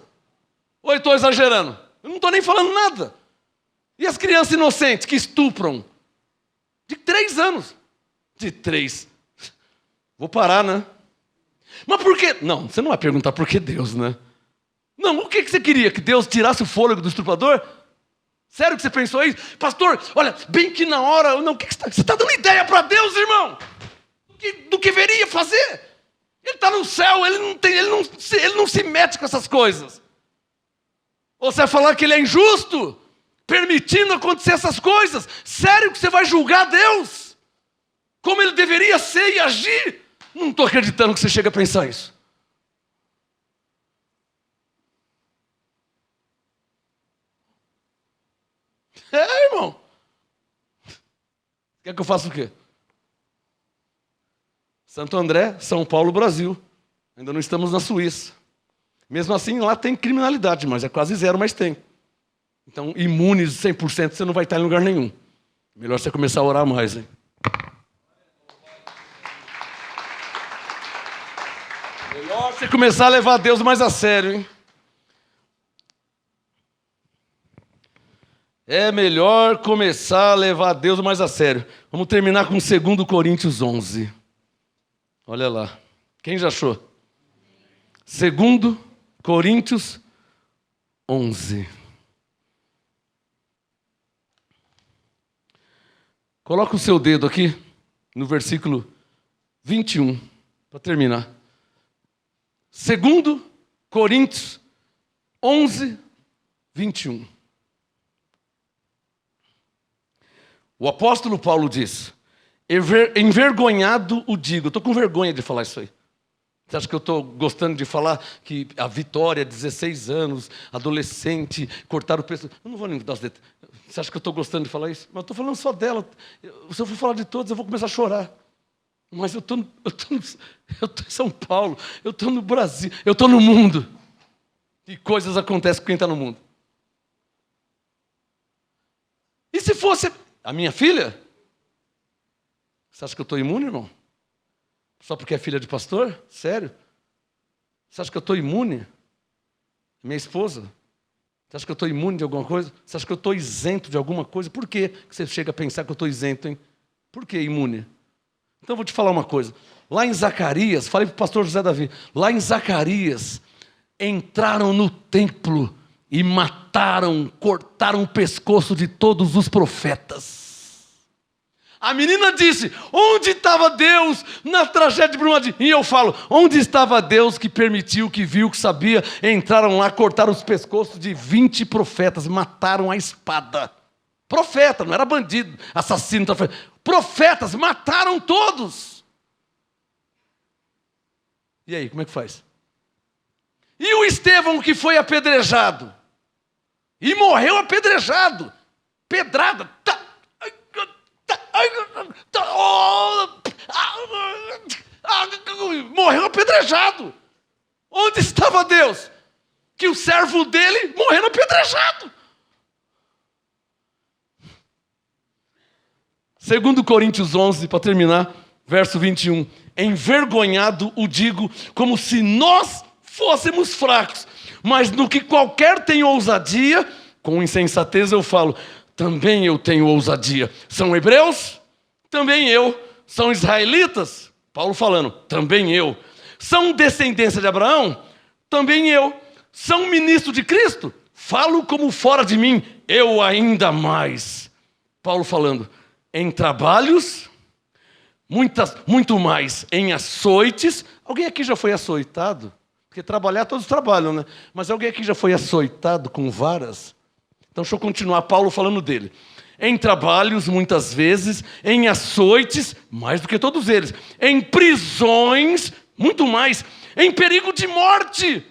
Ou eu estou exagerando? Eu não estou nem falando nada. E as crianças inocentes que estupram? De 3 anos. De 3. Vou parar, né? Mas por quê? Não, você não vai perguntar por que Deus, né? Não, o que você queria? Que Deus tirasse o fôlego do estuprador? Sério que você pensou isso? Pastor, olha, bem que na hora... Não, você está dando ideia para Deus, irmão? Do que veria fazer? Ele está no céu, ele não se mete com essas coisas. Ou você vai falar que ele é injusto, permitindo acontecer essas coisas? Sério que você vai julgar Deus? Como ele deveria ser e agir? Não estou acreditando que você chega a pensar isso. Irmão. Quer que eu faça o quê? Santo André, São Paulo, Brasil. Ainda não estamos na Suíça. Mesmo assim, lá tem criminalidade, mas é quase zero, mas tem. Então, imunes 100%, você não vai estar em lugar nenhum. Melhor você começar a orar mais, hein? Melhor você começar a levar Deus mais a sério, hein? É melhor começar a levar Deus mais a sério. Vamos terminar com 2 Coríntios 11. Olha lá. Quem já achou? 2 Coríntios 11. Coloca o seu dedo aqui no versículo 21, para terminar. 2 Coríntios 11, 21. O apóstolo Paulo diz: envergonhado o digo. Estou com vergonha de falar isso aí. Você acha que eu estou gostando de falar que a Vitória, 16 anos, adolescente, cortaram o pescoço? Eu não vou nem dar os detalhes. Você acha que eu estou gostando de falar isso? Mas eu estou falando só dela. Se eu for falar de todos, eu vou começar a chorar. Mas eu estou em São Paulo, eu estou no Brasil, eu estou no mundo. E coisas acontecem com quem está no mundo. E se fosse a minha filha? Você acha que eu estou imune, irmão? Só porque é filha de pastor? Sério? Você acha que eu estou imune? Minha esposa? Você acha que eu estou imune de alguma coisa? Você acha que eu estou isento de alguma coisa? Por que você chega a pensar que eu estou isento, hein? Por que imune? Então eu vou te falar uma coisa. Lá em Zacarias, falei para o pastor José Davi, lá em Zacarias, entraram no templo e mataram, cortaram o pescoço de todos os profetas. A menina disse: onde estava Deus na tragédia de Brumadinho? E eu falo: onde estava Deus que permitiu, que viu, que sabia? Entraram lá, cortaram os pescoços de 20 profetas, mataram a espada. Profeta, não era bandido, assassino. Profetas, mataram todos. E aí, como é que faz? E o Estevão que foi apedrejado? E morreu apedrejado. Pedrada. Morreu apedrejado. Onde estava Deus? Que o servo dele morreu apedrejado. 2 Coríntios 11, para terminar, verso 21. Envergonhado o digo, como se nós fôssemos fracos, mas no que qualquer tem ousadia, com insensatez eu falo, também eu tenho ousadia. São hebreus? Também eu. São israelitas? Paulo falando, também eu. São descendência de Abraão? Também eu. São ministros de Cristo? Falo como fora de mim, eu ainda mais. Paulo falando, em trabalhos, muito mais, em açoites. Alguém aqui já foi açoitado? Porque trabalhar todos trabalham, né? Mas alguém aqui já foi açoitado com varas? Então deixa eu continuar Paulo falando dele. Em trabalhos, muitas vezes, em açoites, mais do que todos eles, em prisões, muito mais, em perigo de morte.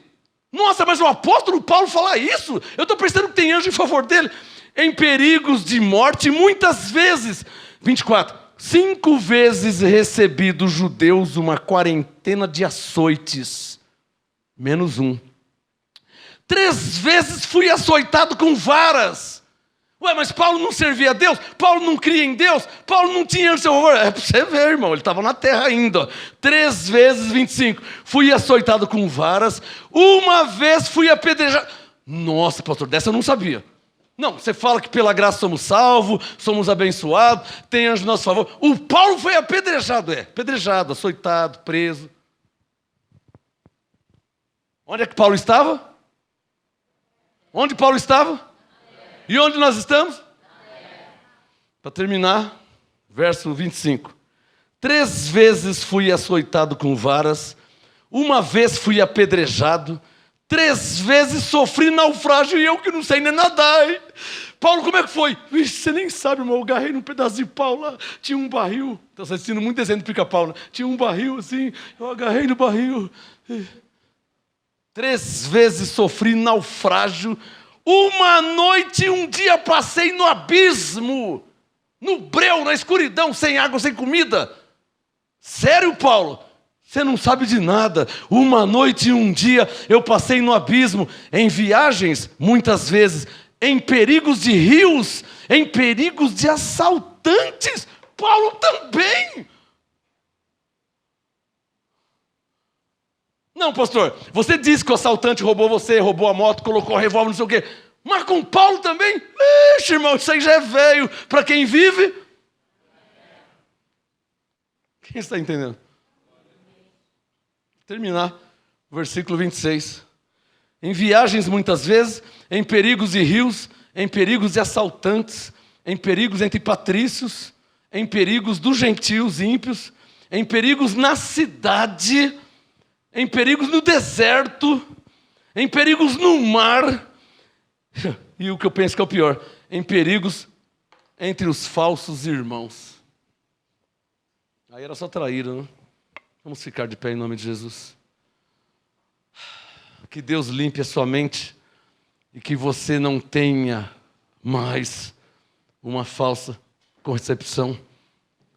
Nossa, mas o apóstolo Paulo fala isso? Eu estou pensando que tem anjo em favor dele. Em perigos de morte, muitas vezes. 24. 5 vezes recebi dos judeus uma quarentena de açoites. Menos 1. 3 vezes fui açoitado com varas. Ué, mas Paulo não servia a Deus? Paulo não cria em Deus? Paulo não tinha o seu favor? É para você ver, irmão, ele estava na terra ainda. 3 vezes 25. Fui açoitado com varas. 1 vez fui apedrejado. Nossa, pastor, dessa eu não sabia. Não, você fala que pela graça somos salvos, somos abençoados, tem anjo a nosso favor. O Paulo foi apedrejado, apedrejado, açoitado, preso. Onde é que Paulo estava? Onde Paulo estava? E onde nós estamos? Para terminar, verso 25. 3 vezes fui açoitado com varas, 1 vez fui apedrejado, 3 vezes sofri naufrágio e eu que não sei nem nadar, hein? Paulo, como é que foi? Vixe, você nem sabe, irmão, eu agarrei num pedaço de pau lá, tinha um barril. Estou assistindo muito desenho do Pica-Pau, né? Tinha um barril assim, eu agarrei no barril. 3 vezes sofri naufrágio, 1 noite e 1 dia passei no abismo. no breu, na escuridão, sem água, sem comida. Sério, Paulo? Você não sabe de nada. Uma noite e um dia eu passei no abismo, em viagens, muitas vezes, em perigos de rios, em perigos de assaltantes. Paulo também. Não, pastor, você disse que o assaltante roubou você, roubou a moto, colocou o revólver, não sei o quê. Mas com Paulo também? Ixi, irmão, isso aí já é velho. Para quem vive... Quem está entendendo? Terminar, versículo 26. Em viagens muitas vezes, em perigos de rios, em perigos de assaltantes, em perigos entre patrícios, em perigos dos gentios ímpios, em perigos na cidade, em perigos no deserto, em perigos no mar, e o que eu penso que é o pior, em perigos entre os falsos irmãos. Aí era só traíra, né? Vamos ficar de pé em nome de Jesus. Que Deus limpe a sua mente e que você não tenha mais uma falsa concepção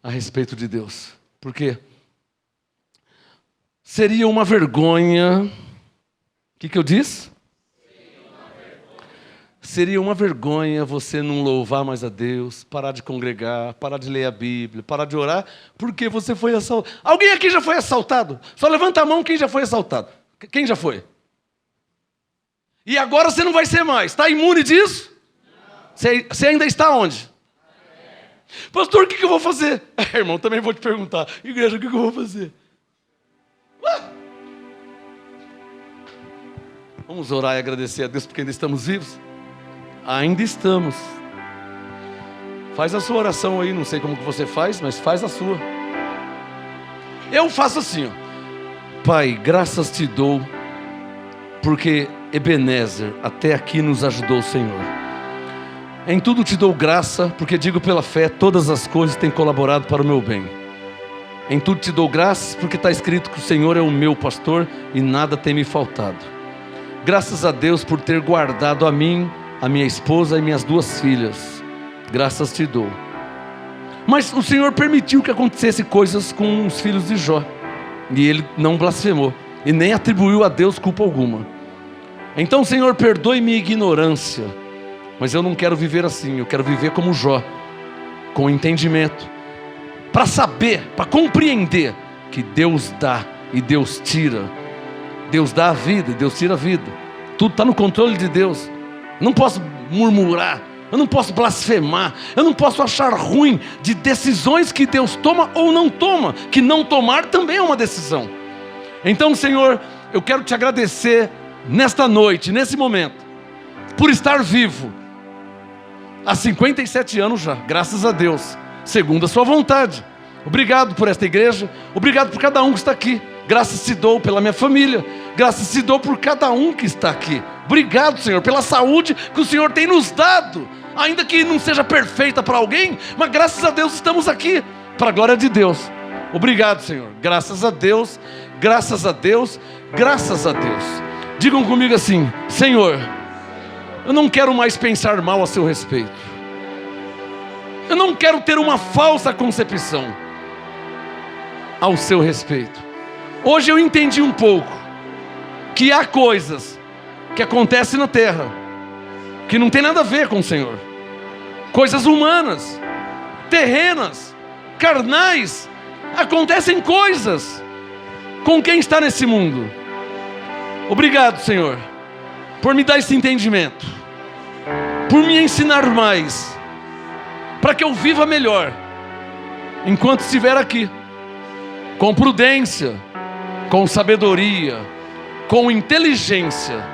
a respeito de Deus. Por quê? Seria uma vergonha. O que eu disse? Seria uma vergonha você não louvar mais a Deus, parar de congregar, parar de ler a Bíblia, parar de orar, porque você foi assaltado. Alguém aqui já foi assaltado? Só levanta a mão quem já foi assaltado. Quem já foi? E agora você não vai ser mais. Está imune disso? Você ainda está onde? Pastor, o que eu vou fazer? Irmão, também vou te perguntar. Igreja, o que eu vou fazer? Vamos orar e agradecer a Deus porque ainda estamos vivos. Ainda estamos. Faz a sua oração aí, não sei como que você faz, mas faz a sua. Eu faço assim, ó. Pai, graças te dou, porque Ebenezer até aqui nos ajudou o Senhor. Em tudo te dou graça, porque digo pela fé, todas as coisas têm colaborado para o meu bem. Em tudo te dou graças, porque está escrito que o Senhor é o meu pastor e nada tem me faltado. Graças a Deus por ter guardado a mim, a minha esposa e minhas 2 filhas. Graças te dou. Mas o Senhor permitiu que acontecesse coisas com os filhos de Jó. E ele não blasfemou. E nem atribuiu a Deus culpa alguma. Então, Senhor, perdoe minha ignorância. Mas eu não quero viver assim. Eu quero viver como Jó. Com entendimento. Para saber, para compreender que Deus dá e Deus tira. Deus dá a vida e Deus tira a vida. Tudo está no controle de Deus. Eu não posso murmurar, eu não posso blasfemar, eu não posso achar ruim de decisões que Deus toma ou não toma, que não tomar também é uma decisão. Então, Senhor, eu quero te agradecer nesta noite, nesse momento, por estar vivo, há 57 anos já, graças a Deus, segundo a sua vontade. Obrigado por esta igreja, obrigado por cada um que está aqui. Graças te dou pela minha família, graças te dou por cada um que está aqui. Obrigado, Senhor, pela saúde que o Senhor tem nos dado, ainda que não seja perfeita para alguém, mas graças a Deus estamos aqui, para a glória de Deus. Obrigado, Senhor, graças a Deus, graças a Deus, graças a Deus. Digam comigo assim: Senhor, eu não quero mais pensar mal a seu respeito, eu não quero ter uma falsa concepção ao seu respeito. Hoje eu entendi um pouco que há coisas que acontecem na terra que não tem nada a ver com o Senhor. Coisas humanas, terrenas, carnais. Acontecem coisas com quem está nesse mundo. Obrigado, Senhor, por me dar esse entendimento, por me ensinar mais, para que eu viva melhor enquanto estiver aqui, com prudência, com sabedoria, com inteligência.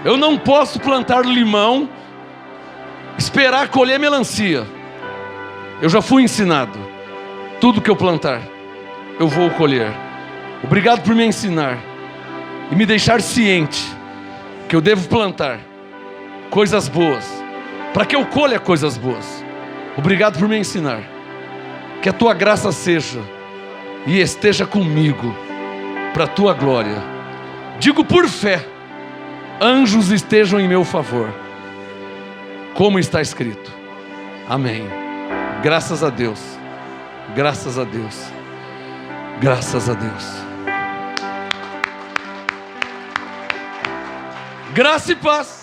Eu não posso plantar limão, esperar colher melancia. Eu já fui ensinado. Tudo que eu plantar, eu vou colher. Obrigado por me ensinar e me deixar ciente que eu devo plantar coisas boas, para que eu colha coisas boas. Obrigado por me ensinar. Que a tua graça seja e esteja comigo, para a tua glória. Digo por fé: anjos estejam em meu favor, como está escrito. Amém. Graças a Deus. Graças a Deus. Graças a Deus. Graça e paz.